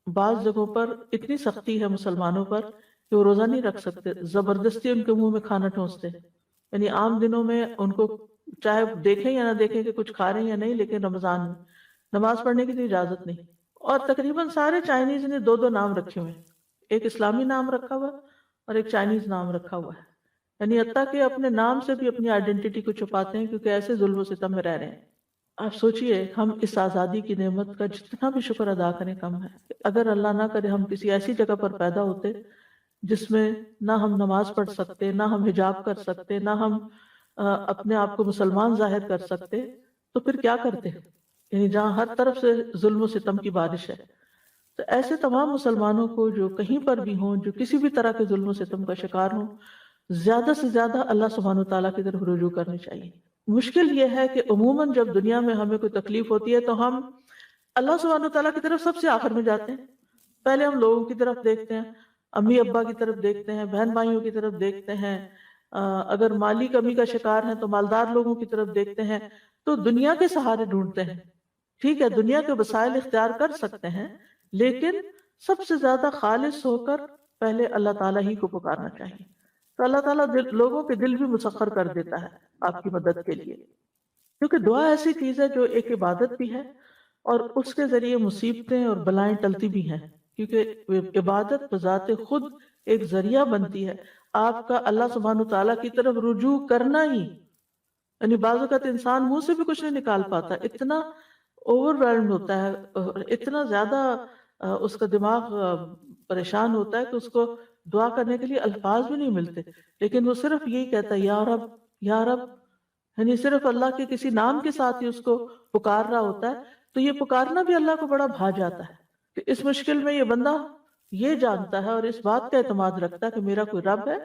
بعض جگہوں پر اتنی سختی ہے مسلمانوں پر کہ وہ روزہ نہیں رکھ سکتے، زبردستی ان کے منہ میں کھانا ٹھونستے ہیں. یعنی عام دنوں میں ان کو چاہے دیکھیں یا نہ دیکھیں کہ کچھ کھا رہے ہیں یا نہیں، لیکن رمضان میں نماز پڑھنے کی تو اجازت نہیں. اور تقریباً سارے چائنیز نے دو دو نام رکھے ہوئے ہیں، ایک اسلامی نام رکھا ہوا اور ایک چائنیز نام رکھا ہوا ہے. یعنی حتیٰ کہ اپنے نام سے بھی اپنی آئیڈینٹی کو چھپاتے ہیں کیونکہ ایسے ظلم و ستم میں رہ رہے ہیں. آپ سوچئے ہم اس آزادی کی نعمت کا جتنا بھی شکر ادا کریں کم ہے. اگر اللہ نہ کرے ہم کسی ایسی جگہ پر پیدا ہوتے جس میں نہ ہم نماز پڑھ سکتے، نہ ہم حجاب کر سکتے، نہ ہم اپنے آپ کو مسلمان ظاہر کر سکتے، تو پھر کیا کرتے؟ یعنی جہاں ہر طرف سے ظلم و ستم کی بارش ہے. تو ایسے تمام مسلمانوں کو جو کہیں پر بھی ہوں، جو کسی بھی طرح کے ظلم و ستم کا شکار ہوں، زیادہ سے زیادہ اللہ سبحانہ وتعالیٰ کی طرف رجوع کرنی چاہیے. مشکل یہ ہے کہ عموماً جب دنیا میں ہمیں کوئی تکلیف ہوتی ہے تو ہم اللہ سبحانہ وتعالیٰ کی طرف سب سے آخر میں جاتے ہیں. پہلے ہم لوگوں کی طرف دیکھتے ہیں، امی ابا کی طرف دیکھتے ہیں، بہن بھائیوں کی طرف دیکھتے ہیں، اگر مالی کمی کا شکار ہیں تو مالدار لوگوں کی طرف دیکھتے ہیں. تو دنیا کے سہارے ڈھونڈتے ہیں. ٹھیک ہے، دنیا کے وسائل اختیار کر سکتے ہیں، لیکن سب سے زیادہ خالص ہو کر پہلے اللہ تعالیٰ ہی کو پکارنا چاہیے. تو اللہ تعالیٰ لوگوں کے دل بھی مسخر کر دیتا ہے آپ کی مدد کے لیے، کیونکہ دعا ایسی چیز ہے جو ایک عبادت بھی ہے اور اس کے ذریعے مصیبتیں اور بلائیں ٹلتی بھی ہیں، کیونکہ عبادت بذات خود ایک ذریعہ بنتی ہے آپ کا اللہ سبحانہ تعالیٰ کی طرف رجوع کرنا ہی. یعنی بعض اوقات انسان منہ سے بھی کچھ نہیں نکال پاتا، اتنا اوور ویلڈ ہوتا ہے، اتنا زیادہ اس کا دماغ پریشان ہوتا ہے کہ اس کو دعا کرنے کے لیے الفاظ بھی نہیں ملتے، لیکن وہ صرف یہی کہتا ہے یا رب یا رب. یعنی صرف اللہ کے کسی نام کے ساتھ ہی اس کو پکار رہا ہوتا ہے. تو یہ پکارنا بھی اللہ کو بڑا بھا جاتا ہے کہ اس مشکل میں یہ بندہ یہ جانتا ہے اور اس بات کا اعتماد رکھتا ہے کہ میرا کوئی رب ہے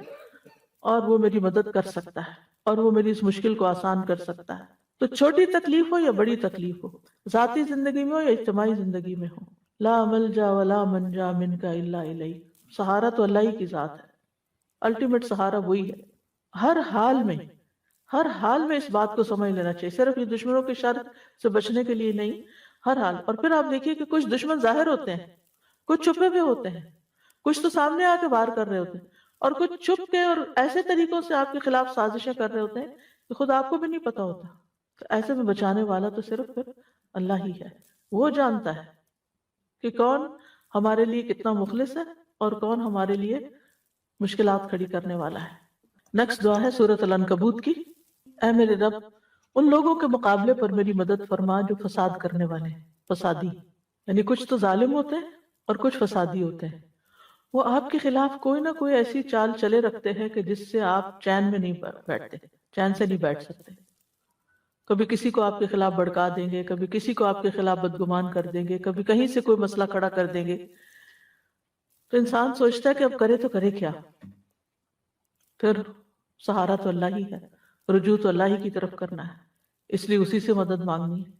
اور وہ میری مدد کر سکتا ہے اور وہ میری اس مشکل کو آسان کر سکتا ہے. تو چھوٹی تکلیف ہو یا بڑی تکلیف ہو، ذاتی زندگی میں ہو یا اجتماعی زندگی میں ہو، لا ملجا ولا منجا منک الا الیک. سہارا تو اللہ ہی کی ذات ہے، الٹیمیٹ سہارا وہی ہے. ہر حال میں اس بات کو سمجھ لینا چاہیے، صرف یہ دشمنوں کے شر سے بچنے کے لیے نہیں، ہر حال. اور پھر آپ دیکھیے کہ کچھ دشمن ظاہر ہوتے ہیں، کچھ چھپے ہوئے ہوتے ہیں، کچھ تو سامنے آ کے وار کر رہے ہوتے ہیں، اور کچھ چھپ کے اور ایسے طریقوں سے آپ کے خلاف سازشیں کر رہے ہوتے ہیں کہ خود آپ کو بھی نہیں پتا ہوتا. تو ایسے میں بچانے والا تو صرف پھر اللہ ہی ہے. وہ جانتا ہے کہ کون ہمارے لیے کتنا مخلص ہے اور کون ہمارے لیے مشکلات کھڑی کرنے والا ہے. نیکسٹ دعا ہے سورۃ العنکبوت کی. اے میرے رب، ان لوگوں کے مقابلے پر میری مدد فرما جو فساد کرنے والے ہیں. فسادی یعنی کچھ تو ظالم ہوتے ہیں اور کچھ فسادی ہوتے ہیں. وہ آپ کے خلاف کوئی نہ کوئی ایسی چال چلے رکھتے ہیں کہ جس سے آپ چین میں نہیں بیٹھتے، چین سے نہیں بیٹھ سکتے. کبھی کسی کو آپ کے خلاف بھڑکا دیں گے، کبھی کسی کو آپ کے خلاف بدگمان کر دیں گے، کبھی کہیں سے کوئی مسئلہ کھڑا کر دیں گے. تو انسان سوچتا ہے کہ اب کرے تو کرے کیا. پھر سہارا تو اللہ ہی ہے، رجوع تو اللہ ہی کی طرف کرنا ہے، اس لیے اسی سے مدد مانگنی ہے.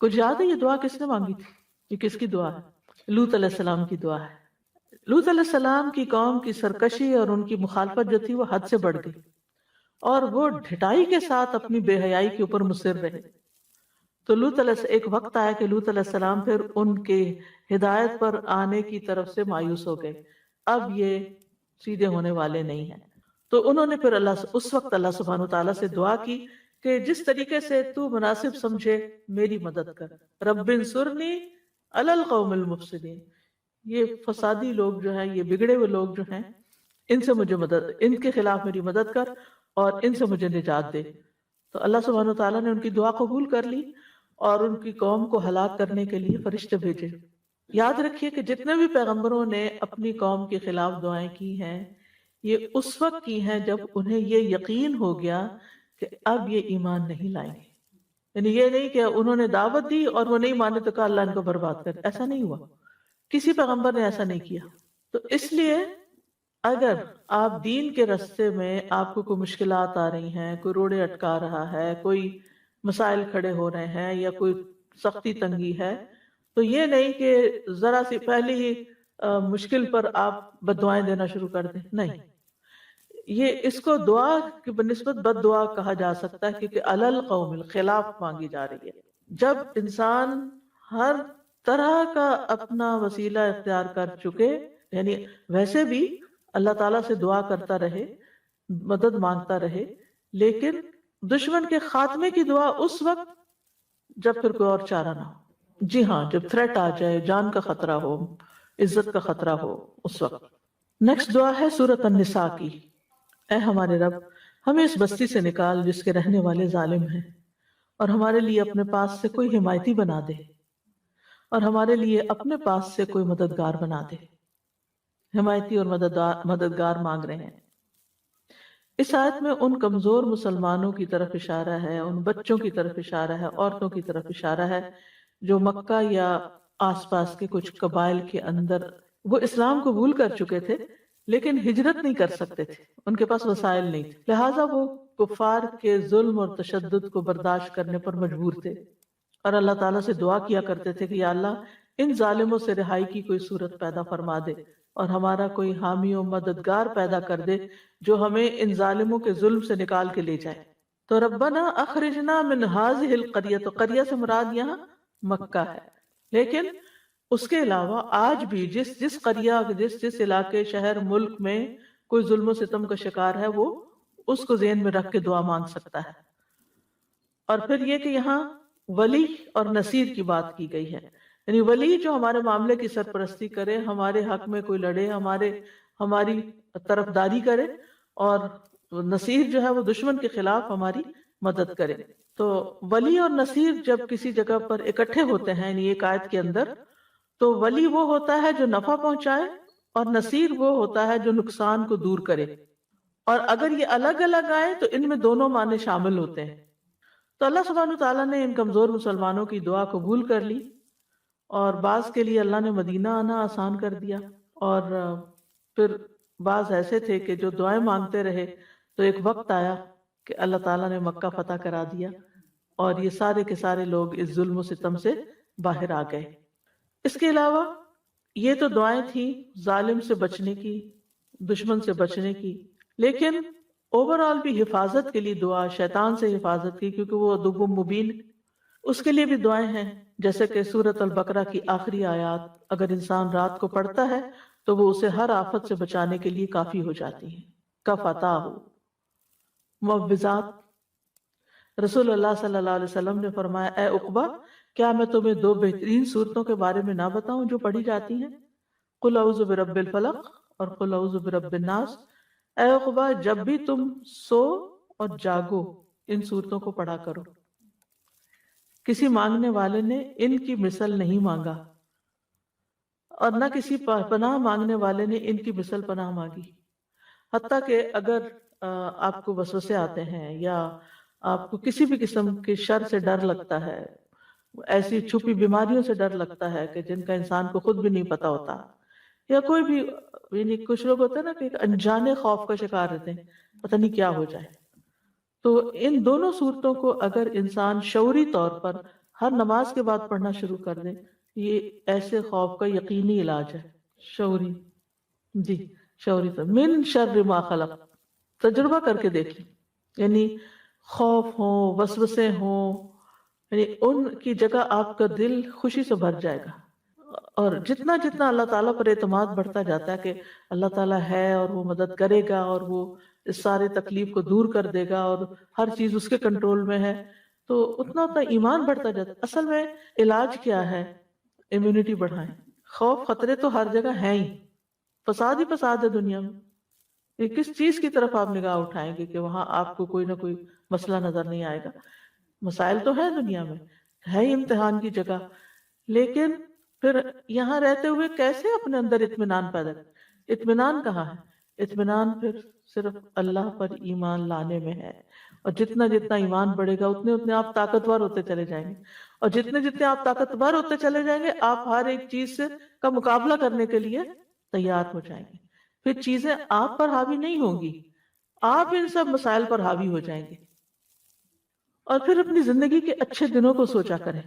کچھ یاد ہے یہ دعا کس نے مانگی تھی؟ یہ کس کی دعا ہے؟ لوط علیہ السلام کی دعا ہے. لوط علیہ السلام کی قوم کی سرکشی اور ان کی مخالفت جو تھی وہ حد سے بڑھ گئی اور وہ ڈھٹائی کے ساتھ اپنی بے حیائی کے اوپر مصر رہے. تو لوط علیہ ایک وقت آیا کہ لوط علیہ السلام پھر ان کے ہدایت پر آنے کی طرف سے مایوس ہو گئے. اب یہ سیدھے ہونے والے نہیں ہیں. تو انہوں نے پھر اس وقت اللہ سبحانہ وتعالیٰ سے دعا کی کہ جس طریقے سے تو مناسب سمجھے میری مدد کر. رب انصرنی علی القوم المفسدین. یہ فسادی لوگ جو ہیں، یہ بگڑے ہوئے لوگ جو ہیں، ان سے مجھے مدد، ان کے خلاف میری مدد کر اور ان سے مجھے نجات دے. تو اللہ سبحانہ وتعالیٰ نے ان کی دعا قبول کر لی اور ان کی قوم کو ہلاک کرنے کے لیے فرشتے بھیجے. یاد رکھیے کہ جتنے بھی پیغمبروں نے اپنی قوم کے خلاف دعائیں کی ہیں، یہ اس وقت کی ہیں جب انہیں یہ یقین ہو گیا کہ اب یہ ایمان نہیں لائیں گے. یعنی یہ نہیں کہ انہوں نے دعوت دی اور وہ نہیں مانے تو کہا اللہ ان کو برباد کر. ایسا نہیں ہوا، کسی پیغمبر نے ایسا نہیں کیا. تو اس لیے اگر آپ دین کے راستے میں آپ کو کوئی مشکلات آ رہی ہیں، کوئی روڑے اٹکا رہا ہے، کوئی مسائل کھڑے ہو رہے ہیں یا کوئی سختی تنگی ہے، تو یہ نہیں کہ ذرا سی پہلی ہی مشکل پر آپ بددعائیں دینا شروع کر دیں. نہیں، یہ اس کو دعا کی بنسبت بد دعا کہا جا سکتا ہے، کیونکہ علل قوم الخلاف مانگی جا رہی ہے۔ جب انسان ہر طرح کا اپنا وسیلہ اختیار کر چکے، یعنی ویسے بھی اللہ تعالیٰ سے دعا کرتا رہے، مدد مانگتا رہے، لیکن دشمن کے خاتمے کی دعا اس وقت جب پھر کوئی اور چارہ نہ ہو۔ جی ہاں، جب تھریٹ آ جائے، جان کا خطرہ ہو، عزت کا خطرہ ہو، اس وقت۔ نیکسٹ دعا ہے سورۃ النساء کی۔ اے ہمارے رب، ہمیں اس بستی سے نکال جس کے رہنے والے ظالم ہیں، اور ہمارے لیے اپنے پاس سے کوئی حمایتی بنا دے، اور ہمارے لیے اپنے پاس سے کوئی مددگار بنا دے۔ حمایتی اور مددگار مانگ رہے ہیں۔ اس آیت میں ان کمزور مسلمانوں کی طرف اشارہ ہے، ان بچوں کی طرف اشارہ ہے، عورتوں کی طرف اشارہ ہے جو مکہ یا آس پاس کے کچھ قبائل کے اندر وہ اسلام قبول کر چکے تھے لیکن ہجرت نہیں کر سکتے تھے، ان کے پاس وسائل نہیں تھے، لہٰذا وہ کفار کے ظلم اور تشدد کو برداشت کرنے پر مجبور تھے، اور اللہ تعالیٰ سے دعا کیا کرتے تھے کہ یا اللہ ان ظالموں سے رہائی کی کوئی صورت پیدا فرما دے، اور ہمارا کوئی حامی و مددگار پیدا کر دے جو ہمیں ان ظالموں کے ظلم سے نکال کے لے جائے۔ تو ربنا اخرجنا من هذه القریہ، تو قریہ سے مراد یہاں مکہ ہے، لیکن اس کے علاوہ آج بھی جس قریہ، جس علاقے، شہر، ملک میں کوئی ظلم و ستم کا شکار ہے، وہ اس کو ذہن میں رکھ کے دعا مانگ سکتا ہے۔ اور پھر یہ کہ یہاں ولی اور نصیر کی بات کی گئی ہے، یعنی ولی جو ہمارے معاملے کی سرپرستی کرے، ہمارے حق میں کوئی لڑے، ہماری طرفداری کرے، اور نصیر جو ہے وہ دشمن کے خلاف ہماری مدد کرے۔ تو ولی اور نصیر جب کسی جگہ پر اکٹھے ہوتے ہیں یعنی ایک آیت کے اندر، تو ولی وہ ہوتا ہے جو نفع پہنچائے، اور نصیر وہ ہوتا ہے جو نقصان کو دور کرے۔ اور اگر یہ الگ الگ آئے تو ان میں دونوں معنی شامل ہوتے ہیں۔ تو اللہ سبحانہ تعالیٰ نے ان کمزور مسلمانوں کی دعا قبول کر لی، اور بعض کے لیے اللہ نے مدینہ آنا آسان کر دیا، اور پھر بعض ایسے تھے کہ جو دعائیں مانگتے رہے، تو ایک وقت آیا کہ اللہ تعالیٰ نے مکہ فتح کرا دیا، اور یہ سارے کے سارے لوگ اس ظلم و ستم سے باہر آ گئے۔ اس کے علاوہ یہ تو دعائیں تھیں ظالم سے بچنے کی، دشمن سے بچنے کی، لیکن اوورآل بھی حفاظت کے لیے دعا، شیطان سے حفاظت کی، کیونکہ وہ عدو مبین، اس کے لیے بھی دعائیں ہیں، جیسے کہ سورۃ البقرہ کی آخری آیات اگر انسان رات کو پڑھتا ہے تو وہ اسے ہر آفت سے بچانے کے لیے کافی ہو جاتی ہیں۔ کفتاہ معوذات، رسول اللہ صلی اللہ علیہ وسلم نے فرمایا اے عقبہ، کیا میں تمہیں دو بہترین صورتوں کے بارے میں نہ بتاؤں جو پڑھی جاتی ہیں؟ قل اعوذ برب الفلق اور قل اعوذ برب الناس۔ اے عقبہ، جب بھی تم سو اور جاگو ان صورتوں کو پڑھا کرو۔ کسی مانگنے والے نے ان کی مثل نہیں مانگا، اور نہ کسی پناہ مانگنے والے نے ان کی مثل پناہ مانگی۔ حتیٰ کہ اگر آپ کو وسوسے آتے ہیں، یا آپ کو کسی بھی قسم کے شر سے ڈر لگتا ہے، ایسی چھپی بیماریوں سے ڈر لگتا ہے کہ جن کا انسان کو خود بھی نہیں پتا ہوتا، یا کوئی بھی، یعنی کچھ لوگ ہوتے ہیں نا کہ ایک انجانے خوف کا شکار رہتے ہیں، پتہ نہیں کیا ہو جائے، تو ان دونوں صورتوں کو اگر انسان شعوری طور پر ہر نماز کے بعد پڑھنا شروع کر دے، یہ ایسے خوف کا یقینی علاج ہے۔ شعوری، جی شعوری طور من شر ما خلق، تجربہ کر کے دیکھیں، یعنی خوف ہو، وسوسے ہوں، یعنی ان کی جگہ آپ کا دل خوشی سے بھر جائے گا، اور جتنا جتنا اللہ تعالیٰ پر اعتماد بڑھتا جاتا ہے کہ اللہ تعالیٰ ہے اور وہ مدد کرے گا اور وہ اس سارے تکلیف کو دور کر دے گا اور ہر چیز اس کے کنٹرول میں ہے، تو اتنا اتنا ایمان بڑھتا جاتا ہے۔ اصل میں علاج کیا ہے؟ امیونٹی بڑھائیں۔ خوف خطرے تو ہر جگہ ہیں ہی، فساد ہی فساد ہے دنیا میں، یہ کس چیز کی طرف آپ نگاہ اٹھائیں گے کہ وہاں آپ کو کوئی نہ کوئی مسئلہ نظر نہیں آئے گا؟ مسائل تو ہیں دنیا میں، ہے ہی امتحان کی جگہ، لیکن پھر یہاں رہتے ہوئے کیسے اپنے اندر اطمینان پیدا کریں؟ اطمینان کہاں ہے؟ اطمینان پھر صرف اللہ پر ایمان لانے میں ہے، اور جتنا جتنا ایمان بڑھے گا اتنے اتنے آپ طاقتور ہوتے چلے جائیں گے، اور جتنے جتنے آپ طاقتور ہوتے چلے جائیں گے آپ ہر ایک چیز سے کا مقابلہ کرنے کے لیے تیار ہو جائیں گے۔ پھر چیزیں آپ پر حاوی نہیں ہوں گی، آپ ان سب مسائل پر حاوی ہو جائیں گے۔ اور پھر اپنی زندگی کے اچھے دنوں کو سوچا کریں،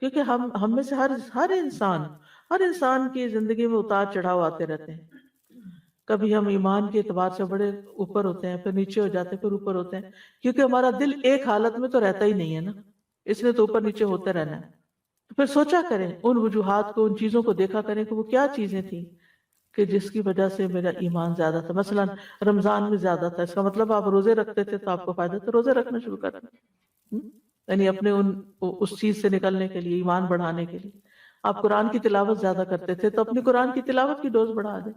کیونکہ ہم میں سے ہر انسان کی زندگی میں اتار چڑھاؤ آتے رہتے ہیں۔ کبھی ہم ایمان کے اعتبار سے بڑے اوپر ہوتے ہیں، پھر نیچے ہو جاتے ہیں، پھر اوپر ہوتے ہیں، کیونکہ ہمارا دل ایک حالت میں تو رہتا ہی نہیں ہے نا، اس نے تو اوپر نیچے ہوتے رہنا ہے۔ تو پھر سوچا کریں ان وجوہات کو، ان چیزوں کو دیکھا کریں کہ وہ کیا چیزیں تھیں کہ جس کی وجہ سے میرا ایمان زیادہ تھا۔ مثلا رمضان میں زیادہ تھا، اس کا مطلب آپ روزے رکھتے تھے تو آپ کو فائدہ تھا، روزے رکھنا شروع کر دیں، یعنی اپنے اس چیز سے نکلنے کے لیے، ایمان بڑھانے کے لیے۔ آپ قرآن کی تلاوت زیادہ کرتے تھے تو اپنی قرآن کی تلاوت کی ڈوز بڑھا دیں۔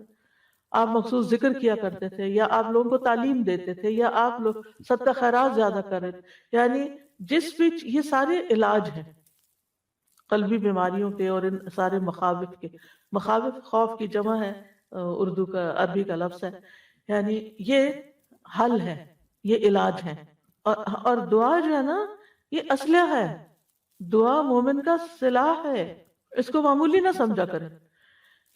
آپ مخصوص ذکر کیا کرتے تھے، یا آپ لوگوں کو تعلیم دیتے تھے، یا آپ لوگ صدقہ خیرات زیادہ کر رہے تھے، یعنی جس بھی یہ سارے علاج ہیں قلبی بیماریوں کے اور ان سارے مخاوف کے۔ مخاوف خوف کی جمع ہے، اردو کا عربی کا لفظ ہے، یعنی یہ حل ہے، یہ علاج ہے۔ اور دعا جو ہے نا یہ اسلحہ ہے، دعا مومن کا سلاح ہے، اس کو معمولی نہ سمجھا کریں،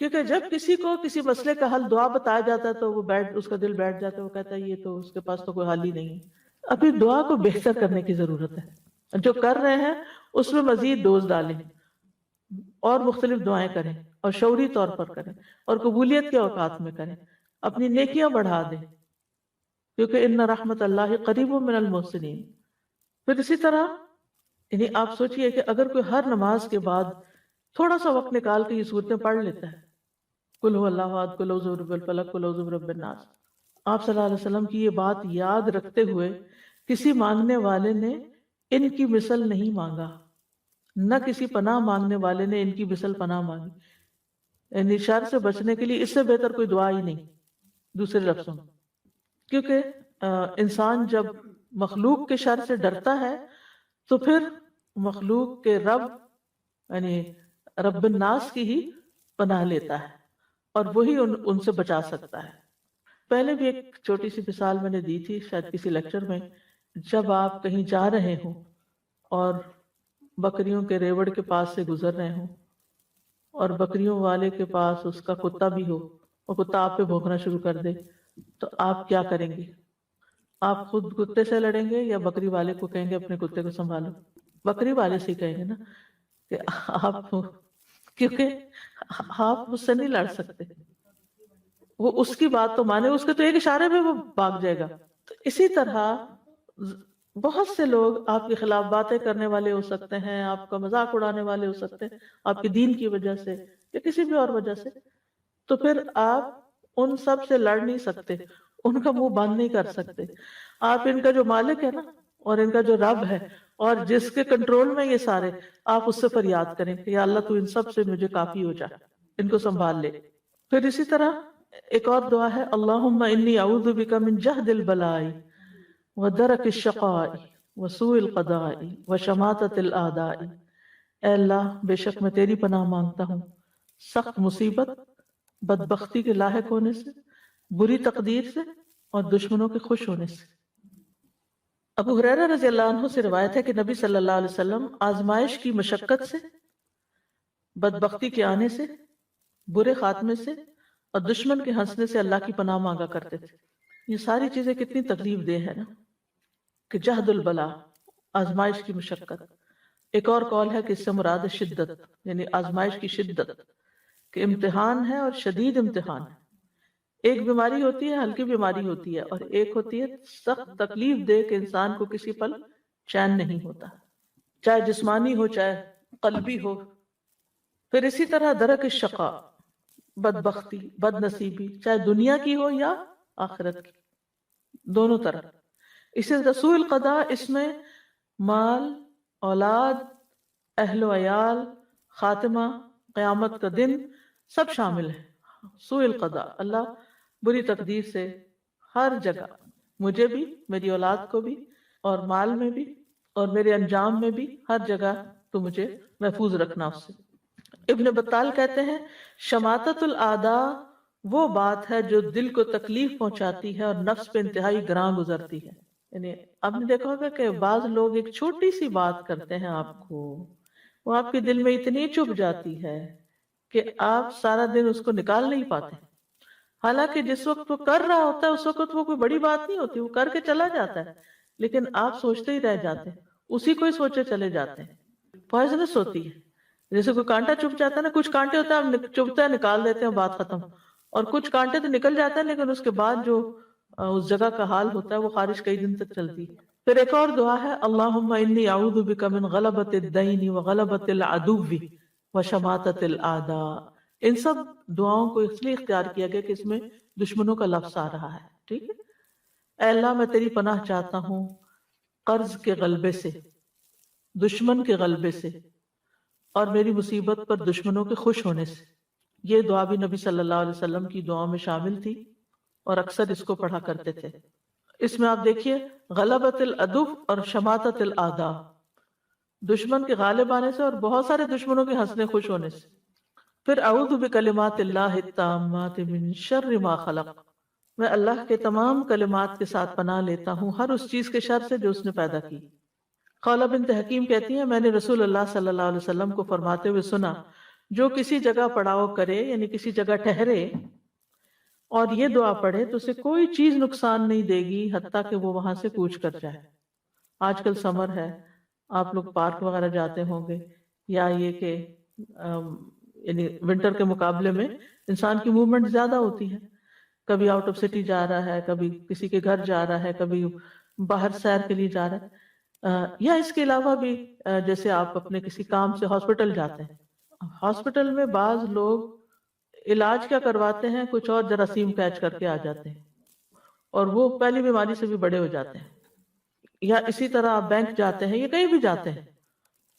کیونکہ جب کسی کو کسی مسئلے کا حل دعا بتایا جاتا ہے تو وہ اس کا دل بیٹھ جاتا ہے، وہ کہتا ہے یہ تو اس کے پاس تو کوئی حل ہی نہیں ہے۔ ابھی دعا کو بہتر کرنے کی ضرورت ہے، جو کر رہے ہیں اس میں مزید ڈوز ڈالیں اور مختلف دعائیں کریں، اور شعوری طور پر کریں، اور قبولیت کے اوقات میں کریں، اپنی نیکیاں بڑھا دیں، کیونکہ ان رحمت اللہ قریب من المحسنین۔ پھر اسی طرح یعنی آپ سوچئے کہ اگر کوئی ہر نماز کے بعد تھوڑا سا وقت نکال کے یہ صورتیں پڑھ لیتا ہے، قل هو اللہ احد، قل اعوذ برب الفلق، قل اعوذ برب الناس، آپ صلی اللہ علیہ وسلم کی یہ بات یاد رکھتے ہوئے کسی مانگنے والے نے ان کی مثل نہیں مانگا، نہ کسی پناہ مانگنے والے نے ان کی مثل پناہ مانگی، یعنی شر سے بچنے کے لیے اس سے بہتر کوئی دعا ہی نہیں دوسرے لفظوں میں۔ کیونکہ انسان جب مخلوق کے شر سے ڈرتا ہے تو پھر مخلوق کے رب یعنی رب الناس کی ہی پناہ لیتا ہے، اور وہی ان سے بچا سکتا ہے۔ پہلے بھی ایک چھوٹی سی مثال میں نے دی تھی شاید کسی لیکچر میں، جب آپ کہیں جا رہے ہوں اور بکریوں کے ریوڑ کے پاس سے گزر رہے ہوں، اور بکریوں والے کے پاس اس کا کتا بھی ہو، اور کتا آپ پہ بھونکنا شروع کر دے، تو آپ کیا کریں گے؟ آپ خود کتے سے لڑیں گے یا بکری والے کو کہیں گے اپنے کتے کو سنبھالو؟ بکری والے سے کہیں گے نا کہ آپ، کیونکہ آپ اس سے نہیں لڑ سکتے، وہ اس کی بات تو مانے، اس کے تو ایک اشارے میں وہ بھاگ جائے گا۔ تو اسی طرح بہت سے لوگ آپ کے خلاف باتیں کرنے والے ہو سکتے ہیں، آپ کا مذاق اڑانے والے ہو سکتے ہیں آپ کے دین کی وجہ سے یا کسی بھی اور وجہ سے، تو پھر آپ ان سب سے لڑ نہیں سکتے، ان کا منہ بند نہیں کر سکتے۔ آپ ان کا جو مالک ہے نا، اور ان کا جو رب ہے، اور جس کے کنٹرول میں یہ سارے، آپ اس سے فریاد کریں کہ یا اللہ تو ان سب سے مجھے کافی ہو جا، ان کو سنبھال لے۔ پھر اسی طرح ایک اور دعا ہے، اللہم انی اعوذ بک من جہد البلاء ودرک الشقاء وسوء القضاء وشماتۃ الاعداء۔ اے اللہ بے شک میں تیری پناہ مانگتا ہوں سخت مصیبت، بدبختی کے لاحق ہونے سے، بری تقدیر سے، اور دشمنوں کے خوش ہونے سے۔ ابو ہریرہ رضی اللہ عنہ سے روایت ہے کہ نبی صلی اللہ علیہ وسلم آزمائش کی مشقت سے، بدبختی کے آنے سے، برے خاتمے سے، اور دشمن کے ہنسنے سے اللہ کی پناہ مانگا کرتے تھے۔ یہ ساری چیزیں کتنی تکلیف دہ ہے نا، کہ جہد البلا، آزمائش کی مشقت۔ ایک اور قول ہے کہ اس سے مراد شدت، یعنی آزمائش کی شدت، کہ امتحان ہے اور شدید امتحان ہے۔ ایک بیماری ہوتی ہے، ہلکی بیماری ہوتی ہے، اور ایک ہوتی ہے سخت تکلیف دے کہ انسان کو کسی پل چین نہیں ہوتا، چاہے جسمانی ہو چاہے قلبی ہو۔ پھر اسی طرح درک الشقاء، بدبختی، بد نصیبی، چاہے دنیا کی ہو یا آخرت کی، دونوں طرح۔ اسی طرح سوء القضاء، اس میں مال، اولاد، اہل و عیال، خاتمہ، قیامت کا دن سب شامل ہے۔ سوء القضاء، اللہ بری تقدیر سے ہر جگہ، مجھے بھی، میری اولاد کو بھی، اور مال میں بھی، اور میرے انجام میں بھی، ہر جگہ تو مجھے محفوظ رکھنا اس سے۔ ابن بطال کہتے ہیں شماتت الاعداء وہ بات ہے جو دل کو تکلیف پہنچاتی ہے اور نفس پہ انتہائی گراں گزرتی ہے۔ یعنی آپ نے دیکھا ہوگا کہ بعض لوگ ایک چھوٹی سی بات کرتے ہیں آپ کو، وہ آپ کے دل میں اتنی چبھ جاتی ہے کہ آپ سارا دن اس کو نکال نہیں پاتے، حالانکہ جس وقت وہ کر رہا ہوتا ہے اس وقت وہ کوئی بڑی بات نہیں ہوتی، وہ کر کے چلا جاتا ہے، لیکن آپ سوچتے ہی رہ جاتے ہیں، اسی کو ہی سوچے چلے جاتے ہیں۔ پوائزنس ہوتی ہے، جیسے کوئی کانٹا چبھ جاتا ہے نا، کچھ کانٹے ہوتے ہیں آپ چبھتے ہیں نکال دیتے ہیں، بات ختم، اور کچھ کانٹے تو نکل جاتے ہیں لیکن اس کے بعد جو اس جگہ کا حال ہوتا ہے وہ خارش کئی دن تک چلتی ہے۔ پھر ایک اور دعا ہے، اللہم انی اعوذ بک من غلبۃ الدین وغلبۃ العدو وشماتۃ الاعداء۔ ان سب دعاؤں کو اس لیے اختیار کیا گیا کہ اس میں دشمنوں کا لفظ آ رہا ہے، ٹھیک ہے۔ اے اللہ میں تیری پناہ چاہتا ہوں قرض کے غلبے سے، دشمن کے غلبے سے، اور میری مصیبت پر دشمنوں کے خوش ہونے سے۔ یہ دعا بھی نبی صلی اللہ علیہ وسلم کی دعاؤں میں شامل تھی اور اکثر اس کو پڑھا کرتے تھے۔ اس میں آپ دیکھیے غلبۃ العدو اور شماتۃ الاعداء، دشمن کے غالب آنے سے اور بہت سارے دشمنوں کے ہنسنے خوش ہونے سے۔ پھر اعوذ بکلمات اللہ التامات من شر ما خلق، میں اللہ کے تمام کلمات کے ساتھ پناہ لیتا ہوں ہر اس چیز کے شر سے جو اس نے پیدا کی۔ خولہ بنت حکیم کہتی ہیں میں نے رسول اللہ صلی اللہ علیہ وسلم کو فرماتے ہوئے سنا، جو کسی جگہ پڑاؤ کرے یعنی کسی جگہ ٹھہرے اور یہ دعا پڑھے تو اسے کوئی چیز نقصان نہیں دے گی حتیٰ کہ وہ وہاں سے کوچ کر جائے۔ آج کل سمر ہے، آپ لوگ پارک وغیرہ جاتے ہوں گے، یا یہ کہ یعنی ونٹر کے مقابلے میں انسان کی موومنٹ زیادہ ہوتی ہے، کبھی آؤٹ آف سٹی جا رہا ہے، کبھی کسی کے گھر جا رہا ہے، کبھی باہر سیر کے لیے جا رہا ہے، یا اس کے علاوہ بھی جیسے آپ اپنے کسی کام سے ہاسپٹل جاتے ہیں، ہاسپٹل میں بعض لوگ علاج کیا کرواتے ہیں، کچھ اور جراثیم کیچ کر کے آ جاتے ہیں اور وہ پہلی بیماری سے بھی بڑے ہو جاتے ہیں۔ یا اسی طرح آپ بینک جاتے ہیں یا کہیں بھی جاتے ہیں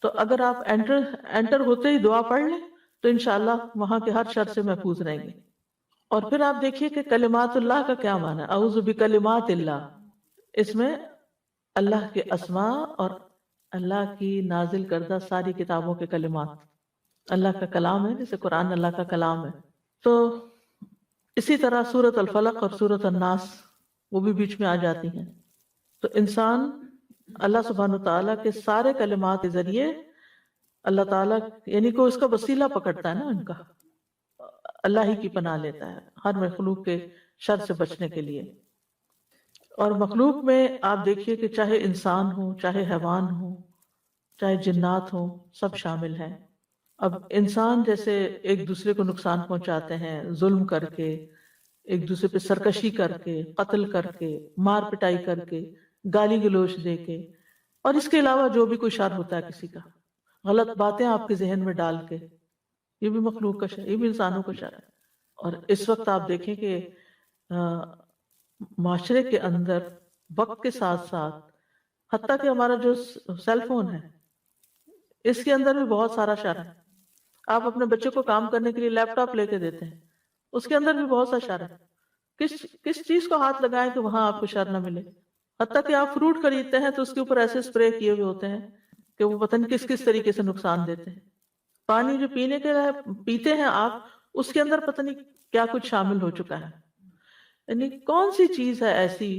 تو اگر آپ انٹر ہوتے ہی دعا پڑھ لیں تو انشاءاللہ وہاں کے ہر شر سے محفوظ رہیں گے۔ اور پھر آپ دیکھیے کہ کلمات اللہ کا کیا معنی ہے، اعوذ بکلمات اللہ، اس میں اللہ کے اسماء اور اللہ کی نازل کردہ ساری کتابوں کے کلمات، اللہ کا کلام ہے، جیسے قرآن اللہ کا کلام ہے۔ تو اسی طرح سورۃ الفلق اور سورۃ الناس وہ بھی بیچ میں آ جاتی ہیں۔ تو انسان اللہ سبحانہ وتعالیٰ کے سارے کلمات کے ذریعے اللہ تعالیٰ یعنی کو اس کا وسیلہ پکڑتا ہے نا، ان کا اللہ ہی کی پناہ لیتا ہے ہر مخلوق کے شر سے بچنے کے لیے۔ اور مخلوق میں آپ دیکھیے کہ چاہے انسان ہو، چاہے حیوان ہو، چاہے جنات ہو، سب شامل ہیں۔ اب انسان جیسے ایک دوسرے کو نقصان پہنچاتے ہیں ظلم کر کے، ایک دوسرے پہ سرکشی کر کے، قتل کر کے، مار پٹائی کر کے، گالی گلوچ دے کے، اور اس کے علاوہ جو بھی کوئی شر ہوتا ہے کسی کا، غلط باتیں آپ کے ذہن میں ڈال کے، یہ بھی مخلوق کا شر، یہ بھی انسانوں کا شر ہے۔ اور اس وقت آپ دیکھیں کہ معاشرے کے اندر وقت کے ساتھ ساتھ حتیٰ کہ ہمارا جو سیل فون ہے اس کے اندر بھی بہت سارا شر ہے۔ آپ اپنے بچے کو کام کرنے کے لیے لیپ ٹاپ لے کے دیتے ہیں، اس کے اندر بھی بہت سا شر ہے۔ کس چیز کو ہاتھ لگائیں کہ وہاں آپ کو شر نہ ملے۔ حتیٰ کہ آپ فروٹ خریدتے ہیں تو اس کے اوپر ایسے اسپرے کیے ہوئے ہوتے ہیں کہ وہ پتہ نہیں کس طریقے سے نقصان دیتے ہیں۔ پانی جو پینے کے لیے پیتے ہیں آپ، اس کے اندر پتہ نہیں کیا کچھ شامل ہو چکا ہے۔ یعنی کون سی چیز ہے ایسی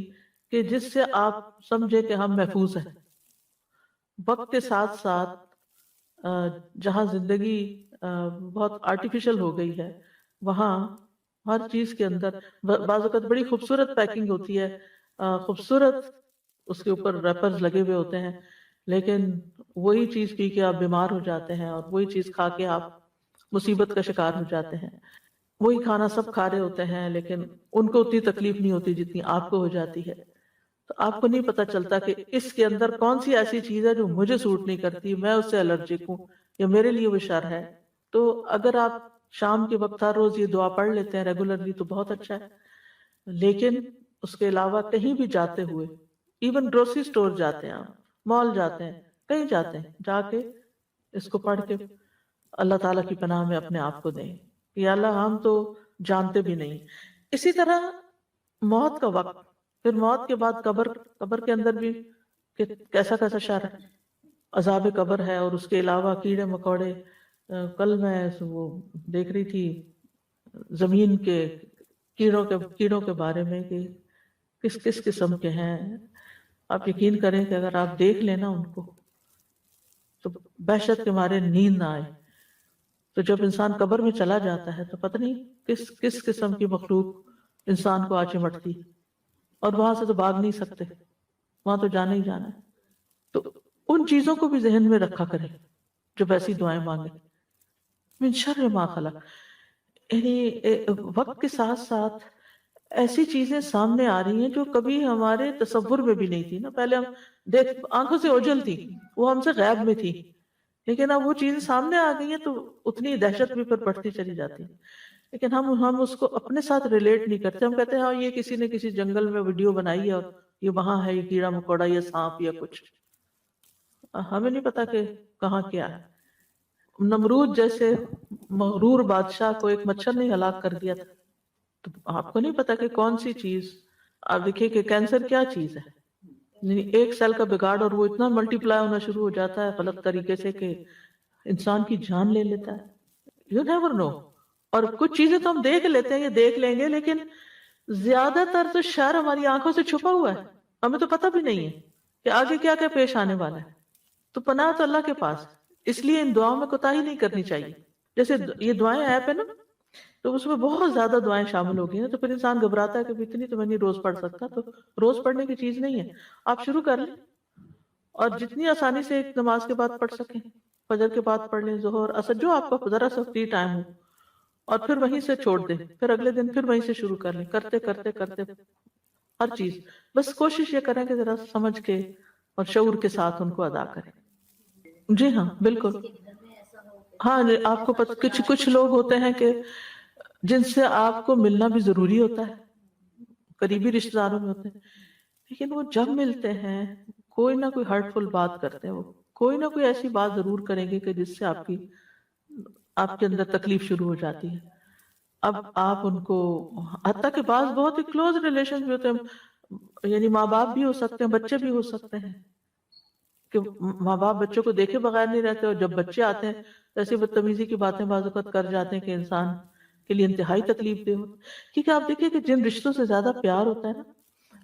کہ جس سے آپ سمجھے کہ ہم محفوظ ہیں۔ وقت کے ساتھ ساتھ جہاں زندگی بہت آرٹیفیشل ہو گئی ہے، وہاں ہر چیز کے اندر بعض اوقات بڑی خوبصورت پیکنگ ہوتی ہے، خوبصورت اس کے اوپر ریپرز لگے ہوئے ہوتے ہیں، لیکن وہی چیز پی کے آپ بیمار ہو جاتے ہیں اور وہی چیز کھا کے آپ مصیبت کا شکار ہو جاتے ہیں۔ وہی کھانا سب کھا رہے ہوتے ہیں لیکن ان کو اتنی تکلیف نہیں ہوتی جتنی آپ کو ہو جاتی ہے۔ تو آپ کو نہیں پتا چلتا کہ اس کے اندر کون سی ایسی چیز ہے جو مجھے سوٹ نہیں کرتی، میں اس سے الرجک ہوں یا میرے لیے وہ شر ہے۔ تو اگر آپ شام کے وقت ہر روز یہ دعا پڑھ لیتے ہیں ریگولرلی تو بہت اچھا ہے، لیکن اس کے علاوہ کہیں بھی جاتے ہوئے، ایون گروسری سٹور جاتے ہیں، آپ مال جاتے ہیں، کہیں جاتے ہیں، جا کے اس کو پڑھ کے اللہ تعالیٰ کی پناہ میں اپنے آپ کو دیں کہ یا اللہ ہم تو جانتے بھی نہیں۔ اسی طرح موت کا وقت، پھر موت کے بعد قبر کے اندر بھی کیسا شر ہے، عذاب قبر ہے، اور اس کے علاوہ کیڑے مکوڑے۔ کل میں وہ دیکھ رہی تھی زمین کے کیڑوں کے بارے میں کہ کس قسم کے ہیں۔ آپ یقین کریں کہ اگر آپ دیکھ لینا ان کو تو وحشت کے مارے نیند نہ آئے۔ تو جب انسان قبر میں چلا جاتا ہے تو پتہ نہیں کس قسم کی مخلوق انسان کو آ چمٹتی، اور وہاں سے تو بھاگ نہیں سکتے، وہاں تو جانا ہی جانا ہے۔ تو ان چیزوں کو بھی ذہن میں رکھا کریں جب ایسی دعائیں مانگیں۔ من شر ما خلق، وقت کے ساتھ ساتھ ایسی چیزیں سامنے آ رہی ہیں جو کبھی ہمارے تصور میں بھی نہیں تھی نا. پہلے ہم دیکھ آنکھوں سے اوجھل تھی، وہ ہم سے غیب میں تھی، لیکن اب وہ چیزیں سامنے آ گئی ہیں تو اتنی دہشت بھی پھر بڑھتی چلی جاتی ہے. لیکن ہم اس کو اپنے ساتھ ریلیٹ نہیں کرتے. ہم کہتے ہیں ہاں یہ کسی نے کسی جنگل میں ویڈیو بنائی ہے اور یہ وہاں ہے، یہ کیڑا مکوڑا یا سانپ یا کچھ. ہمیں نہیں پتا کہ کہاں کیا ہے. نمرود جیسے مغرور بادشاہ کو ایک مچھر نے ہلاک کر دیا تھا. تو آپ کو نہیں پتا کہ کون سی چیز. آپ دیکھیے کہ کینسر کیا چیز ہے، یعنی ایک سیل کا بگاڑ اور وہ اتنا ملٹی پلائی ہونا شروع ہو جاتا ہے غلط طریقے سے کہ انسان کی جان لے لیتا ہے. You never know. اور کچھ چیزیں تو ہم دیکھ لیتے ہیں، یہ دیکھ لیں گے، لیکن زیادہ تر تو شر ہماری آنکھوں سے چھپا ہوا ہے، ہمیں تو پتہ بھی نہیں ہے کہ آگے کیا کیا پیش آنے والا ہے. تو پناہ تو اللہ کے پاس. اس لیے ان دعاؤں میں کوتاہی نہیں کرنی چاہیے. جیسے یہ دعائیں ایپ ہے نا، تو اس میں بہت زیادہ دعائیں شامل ہو گئی ہیں، تو پھر انسان گھبراتا ہے کہ اتنی تو میں نہیں روز پڑھ سکتا. تو روز پڑھنے کی چیز نہیں ہے، آپ شروع کر لیں اور جتنی آسانی سے ایک نماز کے بعد پڑھ سکیں، فجر کے بعد پڑھ لیں، ظہر اثر، جو آپ کا ذرا سا فری ٹائم ہو، اور پھر وہیں سے چھوڑ دیں، پھر اگلے دن پھر وہیں سے شروع کر لیں، کرتے کرتے کرتے ہر چیز. بس کوشش یہ کریں کہ ذرا سمجھ کے اور شعور کے ساتھ ان کو ادا کریں. جی ہاں بالکل. ہاں آپ کو کچھ لوگ ہوتے ہیں کہ جن سے آپ کو ملنا بھی ضروری ہوتا ہے، قریبی رشتہ داروں میں ہوتے ہیں، لیکن وہ جب ملتے ہیں کوئی نہ کوئی ہرٹفل بات کرتے ہیں، وہ کوئی نہ کوئی ایسی بات ضرور کریں گے کہ جس سے آپ کے اندر تکلیف شروع ہو جاتی ہے. اب آپ ان کو، حتیٰ کہ بعض بہت ہی کلوز ریلیشن بھی ہوتے ہیں، یعنی ماں باپ بھی ہو سکتے ہیں، بچے بھی ہو سکتے ہیں، کہ ماں باپ بچوں کو دیکھے بغیر نہیں رہتے، اور جب بچے آتے ہیں تو ایسی بدتمیزی کی باتیں بعض اوقات کر جاتے ہیں کہ انسان کے لیے انتہائی تکلیف دہ ہو. کیونکہ آپ دیکھیں کہ جن رشتوں سے زیادہ پیار ہوتا ہے نا،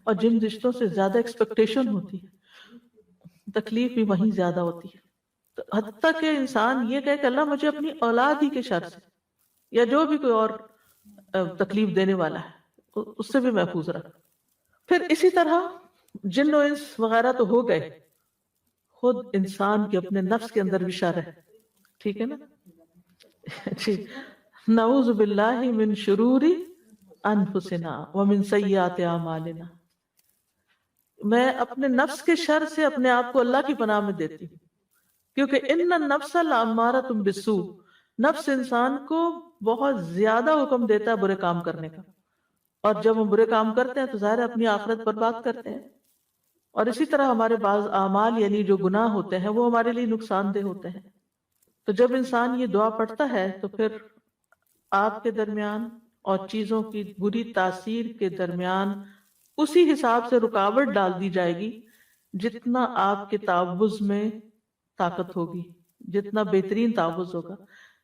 اور جن رشتوں سے زیادہ ایکسپیکٹیشن ہوتی ہے، تکلیف بھی وہیں زیادہ ہوتی ہے. تو حتیٰ کہ انسان یہ کہے کہ اللہ مجھے اپنی اولاد ہی کے شر سے یا جو بھی کوئی اور تکلیف دینے والا ہے اس سے بھی محفوظ رکھ. پھر اسی طرح جن و انس وغیرہ تو ہو گئے، خود انسان کے اپنے نفس کے اندر بھی شر ہے. ٹھیک ہے نا جی. نعوذ باللہ من شرور انفسنا ومن سیئات اعمالنا. میں اپنے نفس کے شر سے اپنے آپ کو اللہ کی پناہ میں دیتی ہوں، کیونکہ ان النفس لامارۃ بالسوء، نفس انسان کو بہت زیادہ حکم دیتا ہے برے کام کرنے کا، اور جب ہم برے کام کرتے ہیں تو ظاہر ہے اپنی آخرت برباد کرتے ہیں. اور اسی طرح ہمارے بعض اعمال یعنی جو گناہ ہوتے ہیں وہ ہمارے لیے نقصان دہ ہوتے ہیں. تو جب انسان یہ دعا پڑھتا ہے تو پھر آپ کے درمیان اور چیزوں کی بری تاثیر کے درمیان اسی حساب سے رکاوٹ ڈال دی جائے گی جتنا آپ کے تعوذ میں طاقت ہوگی، جتنا بہترین تعوذ ہوگا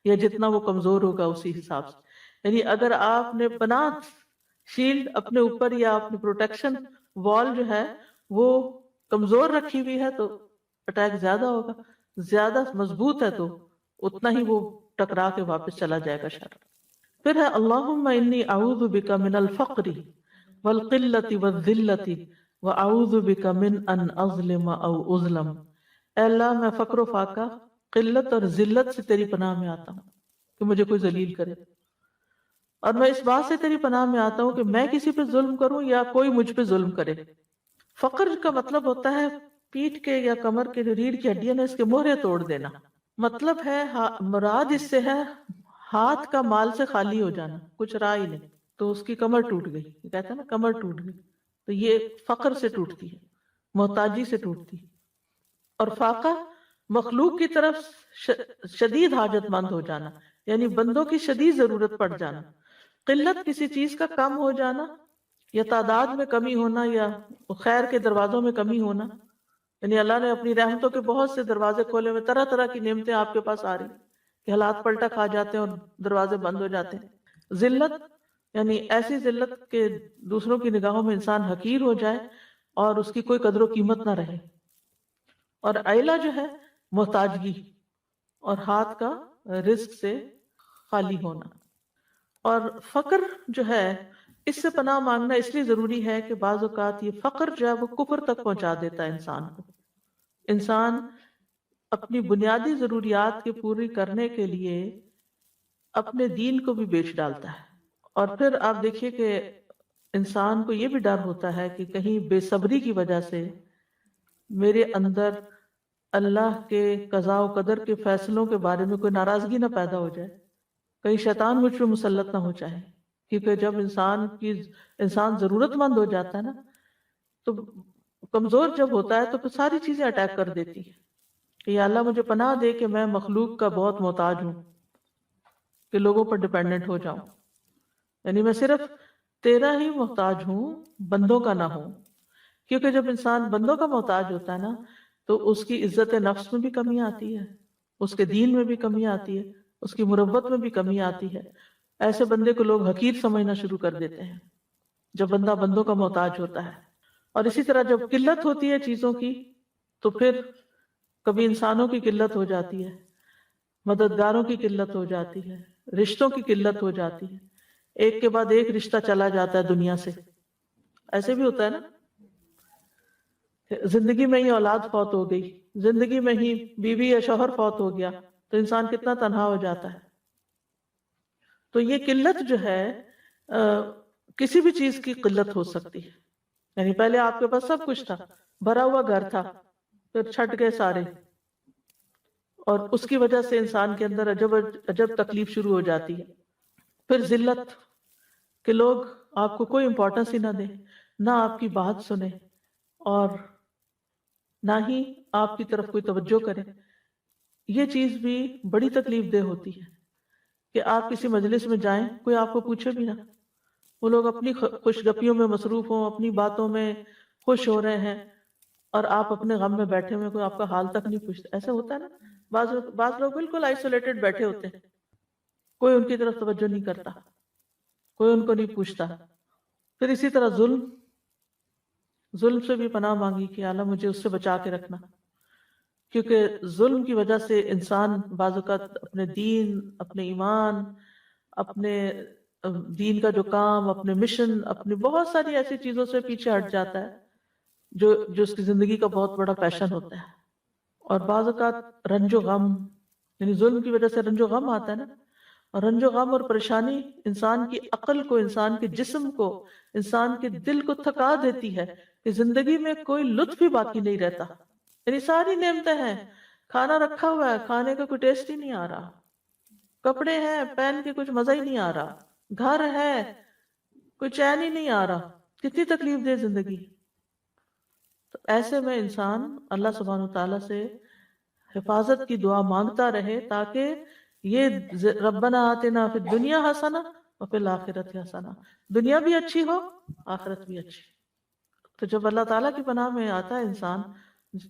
یا جتنا وہ کمزور ہوگا اسی حساب سے. یعنی اگر آپ نے پناہ شیلڈ اپنے اوپر یا اپنی پروٹیکشن وال جو ہے وہ کمزور رکھی ہوئی ہے تو اٹیک زیادہ ہوگا، زیادہ مضبوط ہے تو اتنا ہی وہ ٹکرا کے واپس چلا جائے گا شر. پھر ہے اللہم انی اعوذ بک من الفقر والقلۃ والذلۃ واعوذ بک من ان اظلم او اظلم. اے اللہ میں فقر و فاقہ، قلت اور ذلت سے تیری پناہ میں آتا ہوں کہ مجھے کوئی ذلیل کرے، اور میں اس بات سے تیری پناہ میں آتا ہوں کہ میں کسی پہ ظلم کروں یا کوئی مجھ پہ ظلم کرے. فقر کا مطلب ہوتا ہے پیٹھ کے یا کمر کے جو ریڑھ کی ہڈیاں نے اس کے مہرے توڑ دینا. مطلب ہے مراد اس سے ہے ہاتھ کا مال سے خالی ہو جانا، کچھ رہا ہی نہیں، تو اس کی کمر ٹوٹ گئی، کہتے ہیں نا کمر ٹوٹ گئی. تو یہ فقر سے ٹوٹتی ہے، محتاجی سے ٹوٹتی ہے. اور فاقہ مخلوق کی طرف شدید حاجت مند ہو جانا، یعنی بندوں کی شدید ضرورت پڑ جانا. قلت کسی چیز کا کم ہو جانا یا تعداد میں کمی ہونا یا خیر کے دروازوں میں کمی ہونا، یعنی اللہ نے اپنی رحمتوں کے بہت سے دروازے کھولے ہوئے، طرح طرح کی نعمتیں آپ کے پاس آ رہی کہ حالات پلٹا کھا جاتے ہیں اور دروازے بند ہو جاتے ہیں. ذلت یعنی ایسی ذلت کہ دوسروں کی نگاہوں میں انسان حقیر ہو جائے اور اس کی کوئی قدر و قیمت نہ رہے. اور عیلہ جو ہے محتاجگی اور ہاتھ کا رزق سے خالی ہونا. اور فقر جو ہے اس سے پناہ مانگنا اس لیے ضروری ہے کہ بعض اوقات یہ فقر جو ہے وہ کفر تک پہنچا دیتا ہے انسان کو. انسان اپنی بنیادی ضروریات کے پوری کرنے کے لیے اپنے دین کو بھی بیچ ڈالتا ہے۔ اور پھر آپ دیکھیے کہ انسان کو یہ بھی ڈر ہوتا ہے کہ کہیں بے صبری کی وجہ سے میرے اندر اللہ کے قضاء و قدر کے فیصلوں کے بارے میں کوئی ناراضگی نہ پیدا ہو جائے، کہیں شیطان مجھ پہ مسلط نہ ہو جائے۔ کیونکہ جب انسان ضرورت مند ہو جاتا ہے نا، تو کمزور جب ہوتا ہے تو پھر ساری چیزیں اٹیک کر دیتی ہیں کہ یا اللہ مجھے پناہ دے کہ میں مخلوق کا بہت محتاج ہوں، کہ لوگوں پر ڈیپینڈنٹ ہو جاؤں، یعنی میں صرف تیرا ہی محتاج ہوں، بندوں کا نہ ہوں۔ کیونکہ جب انسان بندوں کا محتاج ہوتا ہے نا تو اس کی عزت نفس میں بھی کمی آتی ہے، اس کے دین میں بھی کمی آتی ہے، اس کی مروت میں بھی کمی آتی ہے۔ ایسے بندے کو لوگ حقیر سمجھنا شروع کر دیتے ہیں جب بندہ بندوں کا محتاج ہوتا ہے۔ اور اسی طرح جب قلت ہوتی ہے چیزوں کی تو پھر کبھی انسانوں کی قلت ہو جاتی ہے، مددگاروں کی قلت ہو جاتی ہے، رشتوں کی قلت ہو جاتی ہے، ایک کے بعد ایک رشتہ چلا جاتا ہے دنیا سے۔ ایسے بھی ہوتا ہے نا، زندگی میں ہی اولاد فوت ہو گئی، زندگی میں ہی بیوی یا شوہر فوت ہو گیا تو انسان کتنا تنہا ہو جاتا ہے۔ تو یہ قلت جو ہے کسی بھی چیز کی قلت ہو سکتی ہے، یعنی پہلے آپ کے پاس سب کچھ تھا، بھرا ہوا گھر تھا، پھر چھٹ گئے سارے، اور اس کی وجہ سے انسان کے اندر عجب تکلیف شروع ہو جاتی ہے۔ پھر ذلت، کہ لوگ آپ کو کوئی امپورٹنس ہی نہ دیں، نہ آپ کی بات سنیں، اور نہ ہی آپ کی طرف کوئی توجہ کریں۔ یہ چیز بھی بڑی تکلیف دہ ہوتی ہے کہ آپ کسی مجلس میں جائیں، کوئی آپ کو پوچھے بھی نہ، وہ لوگ اپنی خوش گپیوں میں مصروف ہوں، اپنی باتوں میں خوش ہو رہے ہیں، اور آپ اپنے غم میں بیٹھے ہوئے، کوئی آپ کا حال تک نہیں پوچھتا۔ ایسا ہوتا ہے نا، بعض لوگ بالکل آئسولیٹڈ بیٹھے ہوتے ہیں، کوئی ان کی طرف توجہ نہیں کرتا، کوئی ان کو نہیں پوچھتا۔ پھر اسی طرح ظلم سے بھی پناہ مانگی کہ اللہ مجھے اس سے بچا کے رکھنا، کیونکہ ظلم کی وجہ سے انسان بعض اوقات اپنے دین، اپنے ایمان، اپنے دین کا جو کام، اپنے مشن، اپنی بہت ساری ایسی چیزوں سے پیچھے ہٹ جاتا ہے جو اس کی زندگی کا بہت بڑا پیشن ہوتا ہے۔ اور بعض اوقات رنج و غم، یعنی ظلم کی وجہ سے رنج و غم آتا ہے نا، اور رنج و غم اور پریشانی انسان کی عقل کو، انسان کے جسم کو، انسان کے دل کو تھکا دیتی ہے کہ زندگی میں کوئی لطف ہی باقی نہیں رہتا۔ یعنی ساری نعمتیں ہیں، کھانا رکھا ہوا ہے، کھانے کا کوئی ٹیسٹ ہی نہیں آ رہا، کپڑے ہیں پہن کے کچھ مزہ ہی نہیں آ رہا، گھر ہے کوئی چین ہی نہیں آ رہا، کتنی تکلیف دہ زندگی۔ تو ایسے میں انسان اللہ سبحانہ وتعالیٰ سے حفاظت کی دعا مانگتا رہے تاکہ یہ ربنا آتنا فی الدنیا حسنہ وفی الآخرۃ حسنہ، دنیا بھی اچھی ہو، آخرت بھی اچھی۔ تو جب اللہ تعالیٰ کی پناہ میں آتا ہے انسان،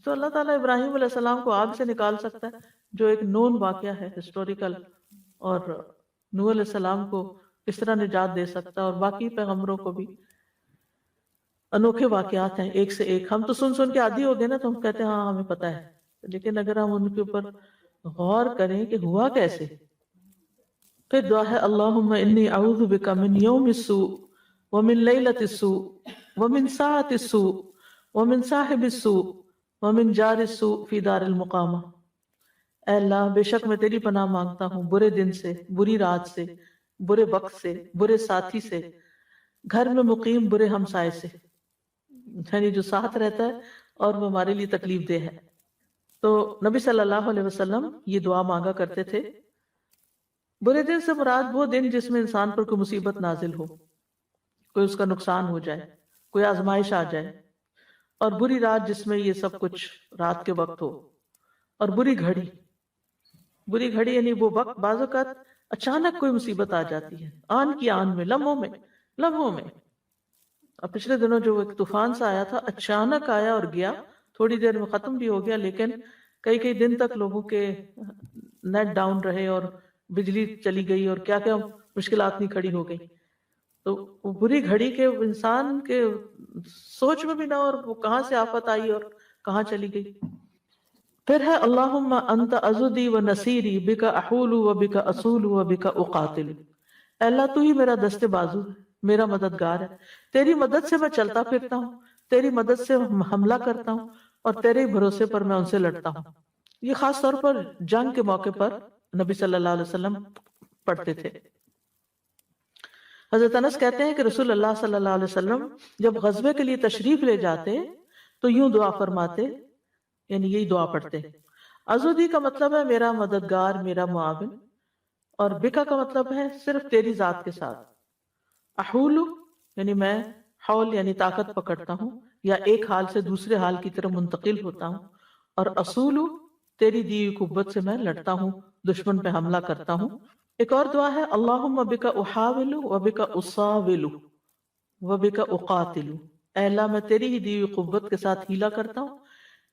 تو اللہ تعالیٰ ابراہیم علیہ السلام کو آگ سے نکال سکتا ہے، جو ایک نون واقعہ ہے ہسٹوریکل، اور نوح علیہ السلام کو اس طرح نجات دے سکتا ہے، اور باقی پیغمبروں کو بھی انوکھے واقعات ہیں ایک سے ایک۔ ہم تو سن کے عادی ہو گئے نا، تو ہم کہتے ہیں ہاں ہمیں پتہ ہے، لیکن اگر ہم ان کے اوپر غور کریں کہ ہوا کیسے۔ پھر دعا ہے اللہم انی اعوذ بک من یوم السوء ومن لیلۃ السوء ومن ساعۃ السوء ومن صاحب السوء ومن جار السوء فی دار المقامہ۔ اے اللہ بے شک میں تیری پناہ مانگتا ہوں برے دن سے، بری رات سے، برے وقت سے، برے ساتھی سے، گھر میں مقیم برے ہمسائے سے، یعنی جو ساتھ رہتا ہے اور وہ ہمارے لیے تکلیف دہ ہے۔ تو نبی صلی اللہ علیہ وسلم یہ دعا مانگا کرتے تھے۔ برے دن سے مراد وہ دن جس میں انسان پر کوئی مصیبت نازل ہو، کوئی اس کا نقصان ہو جائے، کوئی آزمائش آ جائے، اور بری رات جس میں یہ سب کچھ رات کے وقت ہو، اور بری گھڑی یعنی وہ وقت بعض اوقات اچانک کوئی مصیبت آ جاتی ہے، آن کی آن میں، لمحوں میں۔ اب پچھلے دنوں جو ایک طوفان سا آیا تھا، اچانک آیا اور گیا، تھوڑی دیر میں ختم بھی ہو گیا، لیکن کئی دن تک لوگوں کے نیٹ ڈاؤن رہے اور بجلی چلی گئی اور کیا مشکلات نہیں کھڑی ہو گئی۔ تو وہ بری گھڑی کے انسان کے سوچ میں بھی نہ، اور وہ کہاں سے آفت آئی اور کہاں چلی گئی۔ پھر ہے اللہم انت عضدی و نصیری بک احول و بک اصول و بک اقاتل۔ اے اللہ تو ہی میرا دست بازو ہے، میرا مددگار ہے، تیری مدد سے میں چلتا پھرتا ہوں، تیری مدد سے حملہ کرتا ہوں، اور تیرے بھروسے پر میں ان سے لڑتا ہوں۔ یہ خاص طور پر جنگ کے موقع پر نبی صلی اللہ علیہ وسلم پڑھتے تھے۔ حضرت انس کہتے ہیں کہ رسول اللہ صلی اللہ علیہ وسلم جب غزوے کے لیے تشریف لے جاتے تو یوں دعا فرماتے، یعنی یہی دعا پڑھتے، عضدی کا مطلب ہے میرا مددگار، میرا معاون، اور بکا کا مطلب ہے صرف تیری ذات کے ساتھ، احول یعنی میں حول یعنی طاقت پکڑتا ہوں یا ایک حال سے دوسرے حال کی طرف منتقل ہوتا ہوں، اور اصول تیری دی ہوئی قوت سے میں لڑتا ہوں، دشمن پہ حملہ کرتا ہوں۔ ایک اور دعا ہے اللہم بک احاول و بک اصاول و بک اقاتل، اے اللہ میں تیری ہی دی ہوئی قوت کے ساتھ ہیلا کرتا ہوں،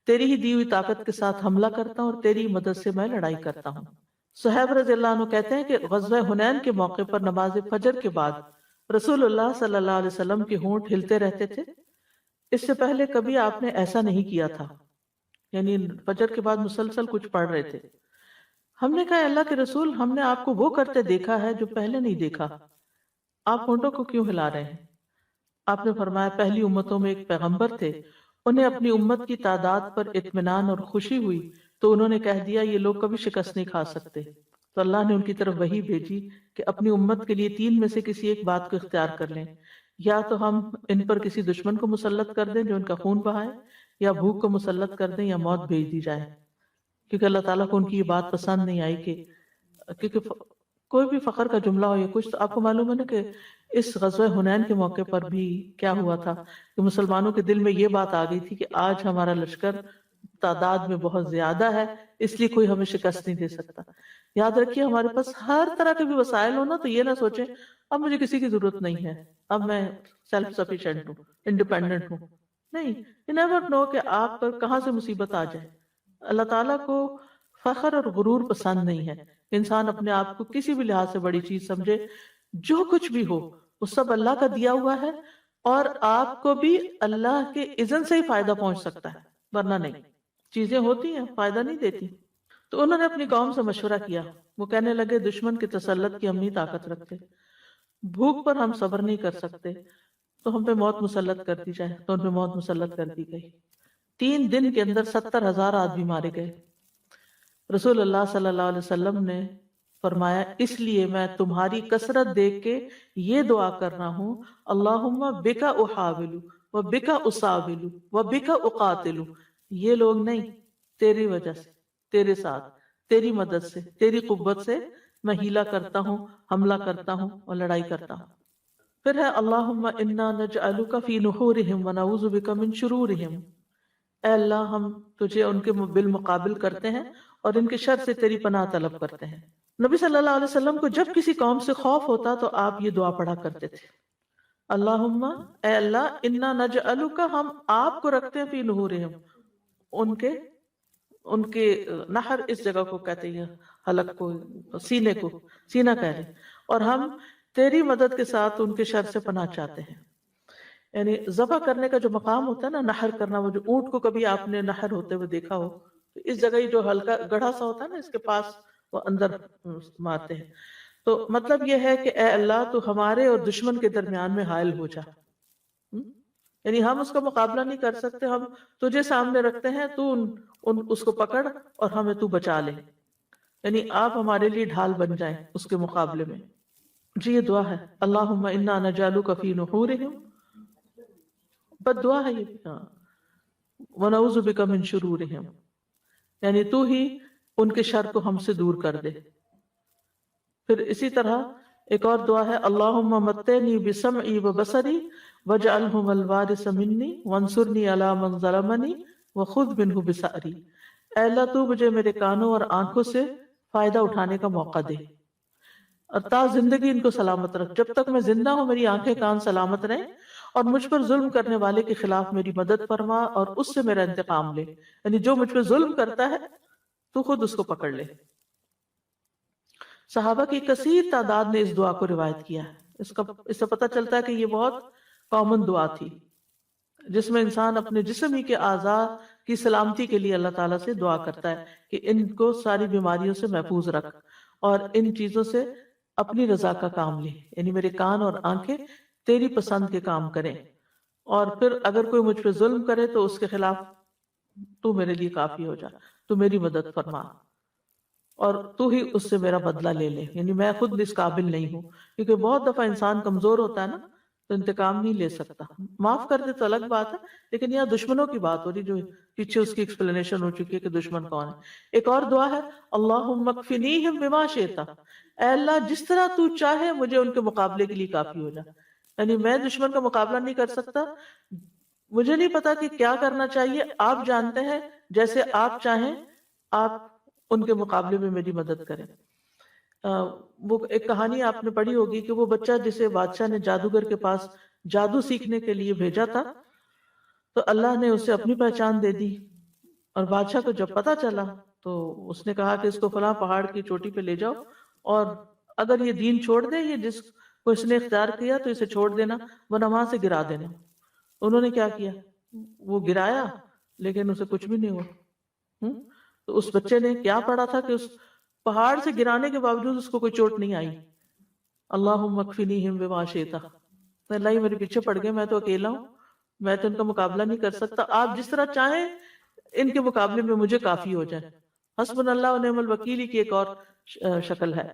تیری ہی دی ہوئی طاقت کے ساتھ حملہ کرتا ہوں، اور تیری مدد سے میں لڑائی کرتا ہوں۔ صہیب رضی اللہ عنہ کہتے ہیں کہ غزوہ حنین کے موقع پر نماز فجر کے بعد رسول اللہ صلی اللہ علیہ وسلم کے ہونٹ ہلتے رہتے تھے، اس سے پہلے کبھی آپ نے ایسا نہیں کیا تھا، یعنی فجر کے بعد مسلسل کچھ پڑھ رہے تھے۔ ہم نے کہا اللہ کے رسول، ہم نے آپ کو وہ کرتے دیکھا ہے جو پہلے نہیں دیکھا، آپ ہونٹوں کو کیوں ہلا رہے ہیں؟ آپ نے فرمایا پہلی امتوں میں ایک پیغمبر تھے، انہیں اپنی امت کی تعداد پر اطمینان اور خوشی ہوئی تو انہوں نے کہہ دیا یہ لوگ کبھی شکست نہیں کھا سکتے، تو اللہ نے ان کی طرف وحی بھیجی کہ اپنی امت کے لیے 3 میں سے کسی ایک بات کو اختیار کر لیں، یا تو ہم ان پر کسی دشمن کو مسلط کر دیں جو ان کا خون بہائے، یا بھوک کو مسلط کر دیں، یا موت بھیج دی جائے، کیونکہ اللہ تعالیٰ کو ان کی یہ بات پسند نہیں آئی کہ کیونکہ کوئی بھی فخر کا جملہ ہو یا کچھ، تو آپ کو معلوم ہے نا کہ اس غزوہ حنین کے موقع پر بھی کیا ہوا تھا کہ مسلمانوں کے دل میں یہ بات آ گئی تھی کہ آج ہمارا لشکر تعداد میں بہت زیادہ ہے، اس لیے کوئی ہمیں شکست نہیں دے سکتا۔ یاد رکھیے ہمارے پاس ہر طرح کے بھی وسائل ہو نا، تو یہ نہ سوچیں اب مجھے کسی کی ضرورت نہیں ہے، اب میں سیلف سفیشینٹ ہوں، انڈیپینڈنٹ ہوں، نہیں، you never know کہ آپ پر کہاں سے مصیبت آ جائے۔ اللہ تعالیٰ کو فخر اور غرور پسند نہیں ہے، انسان اپنے آپ کو کسی بھی لحاظ سے بڑی چیز سمجھے، جو کچھ بھی ہو وہ سب اللہ کا دیا ہوا ہے، اور آپ کو بھی اللہ کے اذن سے ہی فائدہ پہنچ سکتا ہے، ورنہ نہیں۔ چیزیں ہوتی ہیں فائدہ نہیں دیتی۔ تو انہوں نے اپنی قوم سے مشورہ کیا، وہ کہنے لگے دشمن کے تسلط کی ہم نہیں طاقت رکھتے، بھوک پر ہم صبر نہیں کر سکتے، تو ہم پہ موت مسلط کر دی جائے، تو ان پہ موت مسلط کر دی گئی۔ 3 دن کے اندر 70,000 آدمی مارے گئے۔ رسول اللہ صلی اللہ علیہ وسلم نے فرمایا اس لیے میں تمہاری کثرت دیکھ کے یہ دعا کر رہا ہوں، اللہم بکا احاول و بکا اساول و بکا اقاتل، یہ لوگ نہیں، تیری وجہ سے، تیرے ساتھ، تیری مدد سے، تیری قوت سے میں ہیلا کرتا ہوں، حملہ کرتا ہوں اور لڑائی کرتا ہوں۔ پھر ہے اللہم انا نجعلک فی نحورہم ونعوذ بک من شرورہم، اے اللہ ہم تجھے ان کے بالمقابل کرتے ہیں اور ان کے شر سے تیری پناہ طلب کرتے ہیں۔ نبی صلی اللہ علیہ وسلم کو جب کسی قوم سے خوف ہوتا تو آپ یہ دعا پڑھا کرتے تھے، اللہم اے اللہ انا نجعلک، ہم آپ کو رکھتے ہیں فی نحورہم، ان کے نحر اس جگہ کو کہتے ہیں حلق کو، سینے کو، سینہ کہہ رہے، اور ہم تیری مدد کے ساتھ ان کے شر سے پناہ چاہتے ہیں۔ یعنی ذبح کرنے کا جو مقام ہوتا ہے نا، نحر کرنا، وہ جو اونٹ کو کبھی آپ نے نحر ہوتے ہوئے دیکھا ہو، تو اس جگہ ہی جو ہلکا گڑھا سا ہوتا ہے نا، اس کے پاس وہ اندر مارتے ہیں۔ تو مطلب یہ ہے کہ اے اللہ تو ہمارے اور دشمن کے درمیان میں حائل ہو جا، یعنی ہم اس کا مقابلہ نہیں کر سکتے، ہم تجھے سامنے رکھتے ہیں، تو اس کو پکڑ اور ہمیں تو بچا لے، یعنی آپ ہمارے لیے ڈھال بن جائیں اس کے مقابلے میں۔ جی یہ دعا ہے اللہم انا نجعلک فی نحورہم، بد دعا ہے یہ، ہاں، ونعوذ بک من شرورہم، یعنی تو ہی ان کے شر کو ہم سے دور کر دے۔ پھر اسی طرح ایک اور دعا ہے اللہم متعنی بسمعی وبصری واجعلہم الوارث منی وانصرنی علی من ظلمنی وخذ منہ بثأری، اے اللہ تو مجھے میرے کانوں اور آنکھوں سے فائدہ اٹھانے کا موقع دے، اور تا زندگی ان کو سلامت رکھ، جب تک میں زندہ ہوں میری آنکھیں کان سلامت رہیں، اور مجھ پر ظلم کرنے والے کے خلاف میری مدد فرما اور اس سے میرا انتقام لے، یعنی جو مجھ پہ ظلم کرتا ہے تو خود اس کو پکڑ لے۔ صحابہ کی کثیر تعداد نے اس دعا کو روایت کیا ہے، اس سے پتہ چلتا ہے کہ یہ بہت کامن دعا تھی، جس میں انسان اپنے جسم ہی کے اعضاء کی سلامتی کے لیے اللہ تعالیٰ سے دعا کرتا ہے کہ ان کو ساری بیماریوں سے محفوظ رکھ اور ان چیزوں سے اپنی رضا کا کام لے، یعنی میرے کان اور آنکھیں تیری پسند کے کام کریں، اور پھر اگر کوئی مجھ پہ ظلم کرے تو اس کے خلاف تو میرے لیے کافی ہو جا، تو میری مدد فرما۔ اور تو ہی اس سے میرا بدلہ لے لے، یعنی میں خود اس قابل نہیں ہوں، کیونکہ بہت دفعہ انسان کمزور ہوتا ہے نا تو انتقام نہیں لے سکتا، معاف کر دے تو الگ بات ہے، لیکن یہاں دشمنوں کی بات ہو رہی جو پیچھے اس کی ایکسپلینیشن ہو چکی ہے کہ دشمن کون ہے۔ ایک اور دعا ہے اللہم اکفنیہم بما شئت، اے اللہ جس طرح تو چاہے مجھے ان کے مقابلے کے لیے کافی ہو جا، یعنی میں دشمن کا مقابلہ نہیں کر سکتا، مجھے نہیں پتا کہ کیا کرنا چاہیے، آپ جانتے ہیں، جیسے آپ چاہیں آپ ان کے مقابلے میں میری مدد کریں۔ وہ ایک کہانی آپ نے پڑھی ہوگی کہ وہ بچہ جسے بادشاہ نے جادوگر کے پاس جادو سیکھنے کے لیے بھیجا تھا، تو اللہ نے اسے اپنی پہچان دے دی، اور بادشاہ کو جب پتا چلا تو اس نے کہا کہ اس کو فلاں پہاڑ کی چوٹی پہ لے جاؤ، اور اگر یہ دین چھوڑ دے، یہ جس کو اس نے اختیار کیا تو اسے چھوڑ دینا ورنہ وہاں سے گرا دینا۔ انہوں نے کیا کیا، وہ گرایا لیکن اسے کچھ بھی نہیں ہوا۔ تو اس بچے نے کیا پڑھا تھا کہ اس پہاڑ سے گرانے کے باوجود اس کو کوئی چوٹ نہیں آئی۔ اللہم اکفنیہم بما شئت، اللہ ہی میرے پیچھے پڑ گئے، میں تو اکیلا ہوں، میں تو ان کا مقابلہ نہیں کر سکتا، آپ جس طرح چاہیں ان کے مقابلے میں مجھے کافی ہو جائے۔ حسبنا اللہ ونعم الوکیل کی ایک اور شکل ہے۔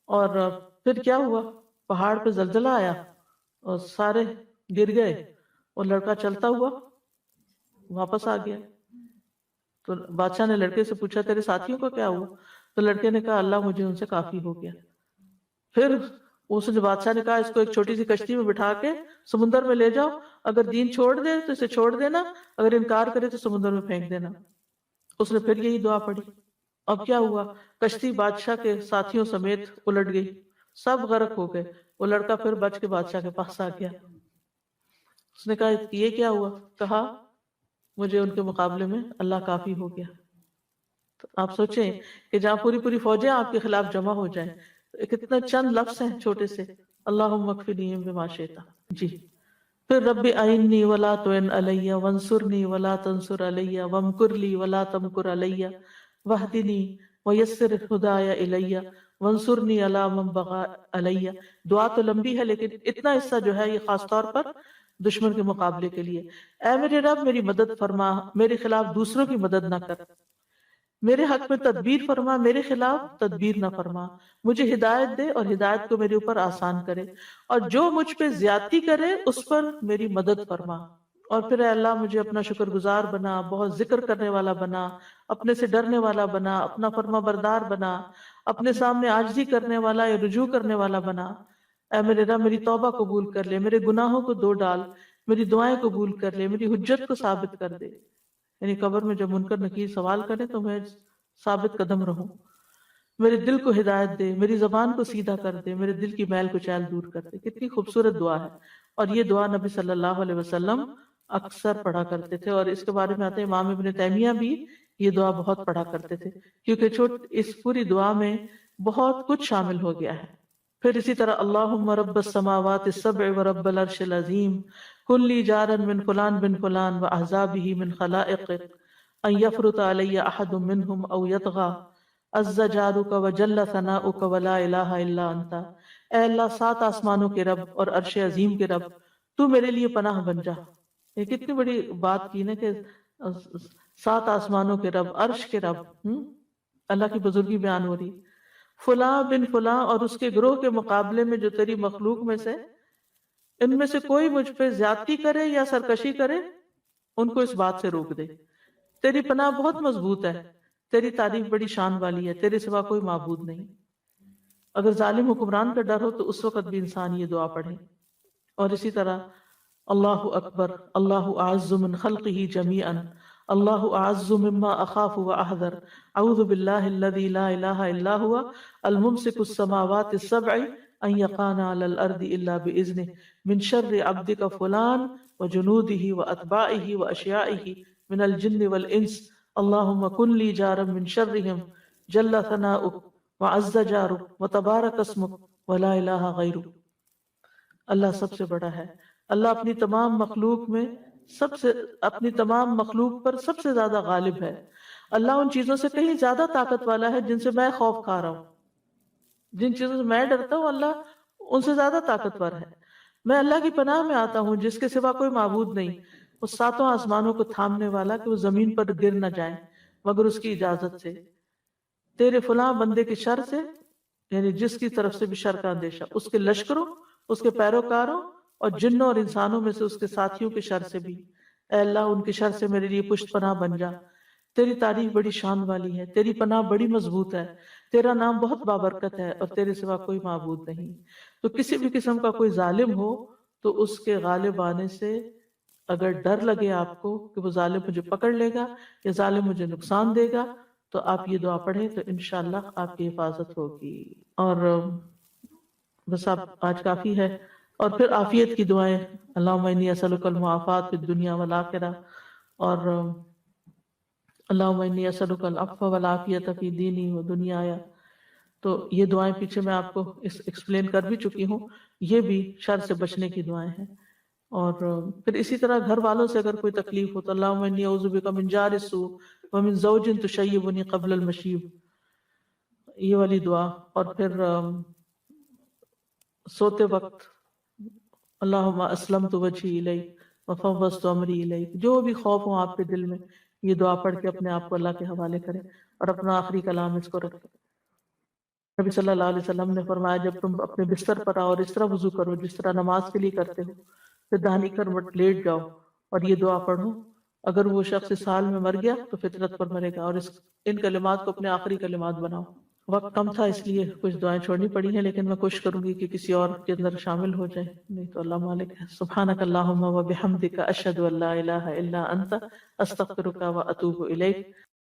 اور پھر کیا ہوا، پہاڑ پہ زلزلہ آیا اور سارے گر گئے، اور لڑکا چلتا ہوا واپس آ گیا۔ تو بادشاہ نے لڑکے سے پوچھا تیرے ساتھیوں کو کیا ہوا، تو لڑکے نے کہا اللہ مجھے ان سے کافی ہو گیا۔ پھر اس نے بادشاہ نے کہا اس کو ایک چھوٹی سی کشتی میں بٹھا کے سمندر میں لے جاؤ، اگر دین چھوڑ دے تو اسے چھوڑ دینا، اگر انکار کرے تو سمندر میں پھینک دینا۔ اس نے پھر یہی دعا پڑھی۔ اب کیا ہوا، کشتی بادشاہ کے ساتھیوں سمیت الٹ گئی، سب غرق ہو گئے، وہ لڑکا پھر بچ کے بادشاہ کے پاس آ گیا۔ اس نے کہا یہ کیا ہوا، کہا مجھے ان کے مقابلے میں اللہ کافی ہو گیا۔ تو آپ سوچیں کہ جہاں پوری پوری فوجیں آپ کے خلاف جمع ہو جائیں، کتنے چند لفظ ہیں چھوٹے سے، اللہم اکفنیہم بما شئت۔ جی پھر رب اعنی ولا تعن علی وانصرنی ولا تنصر علی وامکر لی ولا تمکر علی واہدنی ویسر ہدای الی وانصرنی علی من بغی علی۔ دعا تو لمبی ہے لیکن اتنا حصہ جو ہے یہ خاص طور پر دشمن کے مقابلے کے لیے۔ اے میرے رب میری مدد فرما، میرے خلاف دوسروں کی مدد نہ کر، میرے حق میں تدبیر فرما، میرے خلاف تدبیر نہ فرما، مجھے ہدایت دے اور ہدایت کو میرے اوپر آسان کرے، اور جو مجھ پہ زیادتی کرے اس پر میری مدد فرما۔ اور پھر اے اللہ مجھے اپنا شکر گزار بنا، بہت ذکر کرنے والا بنا، اپنے سے ڈرنے والا بنا، اپنا فرما بردار بنا، اپنے سامنے عاجزی کرنے والا یا رجوع کرنے والا بنا۔ اے میرے رب میری توبہ قبول کر لے، میرے گناہوں کو دھو ڈال، میری دعائیں قبول کر لے، میری حجت کو ثابت کر دے، یعنی قبر میں جب منکر نکیر سوال کرے تو میں ثابت قدم رہوں۔ میرے دل کو ہدایت دے، میری زبان کو سیدھا کر دے، میرے دل کی میل کچیل دور کر دے۔ کتنی خوبصورت دعا ہے، اور یہ دعا نبی صلی اللہ علیہ وسلم اکثر پڑھا کرتے تھے، اور اس کے بارے میں آتے ہیں امام ابن تیمیہ بھی یہ دعا بہت پڑھا کرتے تھے، کیونکہ اس پوری دعا میں بہت کچھ شامل ہو گیا ہے۔ پھر اسی طرح اللہم رب السماوات السبع ورب العرش العظیم کن لی جارا من فلان بن فلان واحزابہ من خلائقک ان یفرط علی احد منہم او یطغى عز جارک وجل ثناؤک ولا الہ الا انت۔ اے اللہ 7 آسمانوں کے رب اور عرش عظیم کے رب، تو میرے لیے پناہ بن جا۔ یہ کتنی بڑی بات کی نا کہ 7 آسمانوں کے رب، عرش کے رب، اللہ کی بزرگی بیان ہو رہی۔ فلاں بن فلاں اور اس کے گروہ کے مقابلے میں جو تیری مخلوق میں سے ان میں سے کوئی مجھ پہ زیادتی کرے یا سرکشی کرے، ان کو اس بات سے روک دے۔ تیری پناہ بہت مضبوط ہے، تیری تعریف بڑی شان والی ہے، تیرے سوا کوئی معبود نہیں۔ اگر ظالم حکمران کا ڈر ہو تو اس وقت بھی انسان یہ دعا پڑھے۔ اور اسی طرح اللہ اکبر، اللہ اعز من خلقہ جمیعا، اللہ اعز مما اخاف واحذر، اعوذ باللہ الذی لا الہ الا هو الممسک السماوات السبع ان یقعن علی الارض الا باذنہ من شر عبدک فلان وجنودہ واتباعہ واشیاعہ من الجن والانس اللہم کن لی جارا من شرہم جل ثناؤک وعز جارک وتبارک اسمک ولا الہ غیرک۔ اللہ سب سے بڑا ہے، اللہ اپنی تمام مخلوق پر سب سے زیادہ غالب ہے۔ اللہ ان چیزوں سے کہیں زیادہ طاقت والا ہے جن سے میں خوف کھا رہا ہوں، جن چیزوں سے میں ڈرتا ہوں اللہ ان سے زیادہ طاقتور ہے۔ میں اللہ کی پناہ میں آتا ہوں جس کے سوا کوئی معبود نہیں، اس 7 آسمانوں کو تھامنے والا کہ وہ زمین پر گر نہ جائیں مگر اس کی اجازت سے، تیرے فلاں بندے کے شر سے، یعنی جس کی طرف سے بھی شر کا اندیشہ، اس کے لشکروں، اس کے پیروکاروں اور جنوں اور انسانوں میں سے اس کے ساتھیوں کے شر سے بھی، اے اللہ ان کے شر سے میرے لیے پشت پناہ بن جا۔ تیری تعریف بڑی شان والی ہے، تیری پناہ بڑی مضبوط ہے، تیرا نام بہت بابرکت ہے اور تیرے سوا کوئی معبود نہیں۔ تو کسی بھی قسم کا کوئی ظالم ہو تو اس کے غالب آنے سے اگر ڈر لگے آپ کو کہ وہ ظالم مجھے پکڑ لے گا یا ظالم مجھے نقصان دے گا، تو آپ یہ دعا پڑھیں تو انشاءاللہ آپ کی حفاظت ہوگی۔ اور بس آپ آج کافی ہے۔ اور پھر عافیت کی دعائیں، اللہم انی اسألک المعافات فی الدنیا والآخرہ، اور اللہم انی اسألک العفو والعافیت فی دینی و دنیایا۔ تو یہ دعائیں پیچھے میں آپ کو ایکسپلین کر بھی چکی ہوں، یہ بھی شر سے بچنے کی دعائیں ہیں۔ اور پھر اسی طرح گھر والوں سے اگر کوئی تکلیف ہو تو اللہم انی اعوذ بک من جار السوء ومن زوج تشیبنی قبل المشیب، یہ والی دعا۔ اور پھر سوتے وقت اللہم اسلمت وجہی الیک وفوضت امری الیک، جو بھی خوف ہو آپ کے دل میں یہ دعا پڑھ کے اپنے آپ کو اللہ کے حوالے کریں اور اپنا آخری کلام اس کو رکھیں۔ نبی صلی اللہ علیہ وسلم نے فرمایا جب تم اپنے بستر پر آؤ اور اس طرح وضو کرو جس طرح نماز کے لیے کرتے ہو، پھر دہنی کروٹ لیٹ جاؤ اور یہ دعا پڑھو، اگر وہ شخص اس حال میں مر گیا تو فطرت پر مرے گا، اور ان کلمات کو اپنے آخری کلمات بناؤ۔ وقت کم تھا اس لیے کچھ دعائیں چھوڑنی پڑی ہیں، لیکن میں کوشش کروں گی کہ کسی اور کے اندر شامل ہو جائیں، نہیں تو اللہ مالک ہے۔ سبحانک اللہم و بحمدک اشہد ان لا الہ الا انت استغفرک و اتوب الیک۔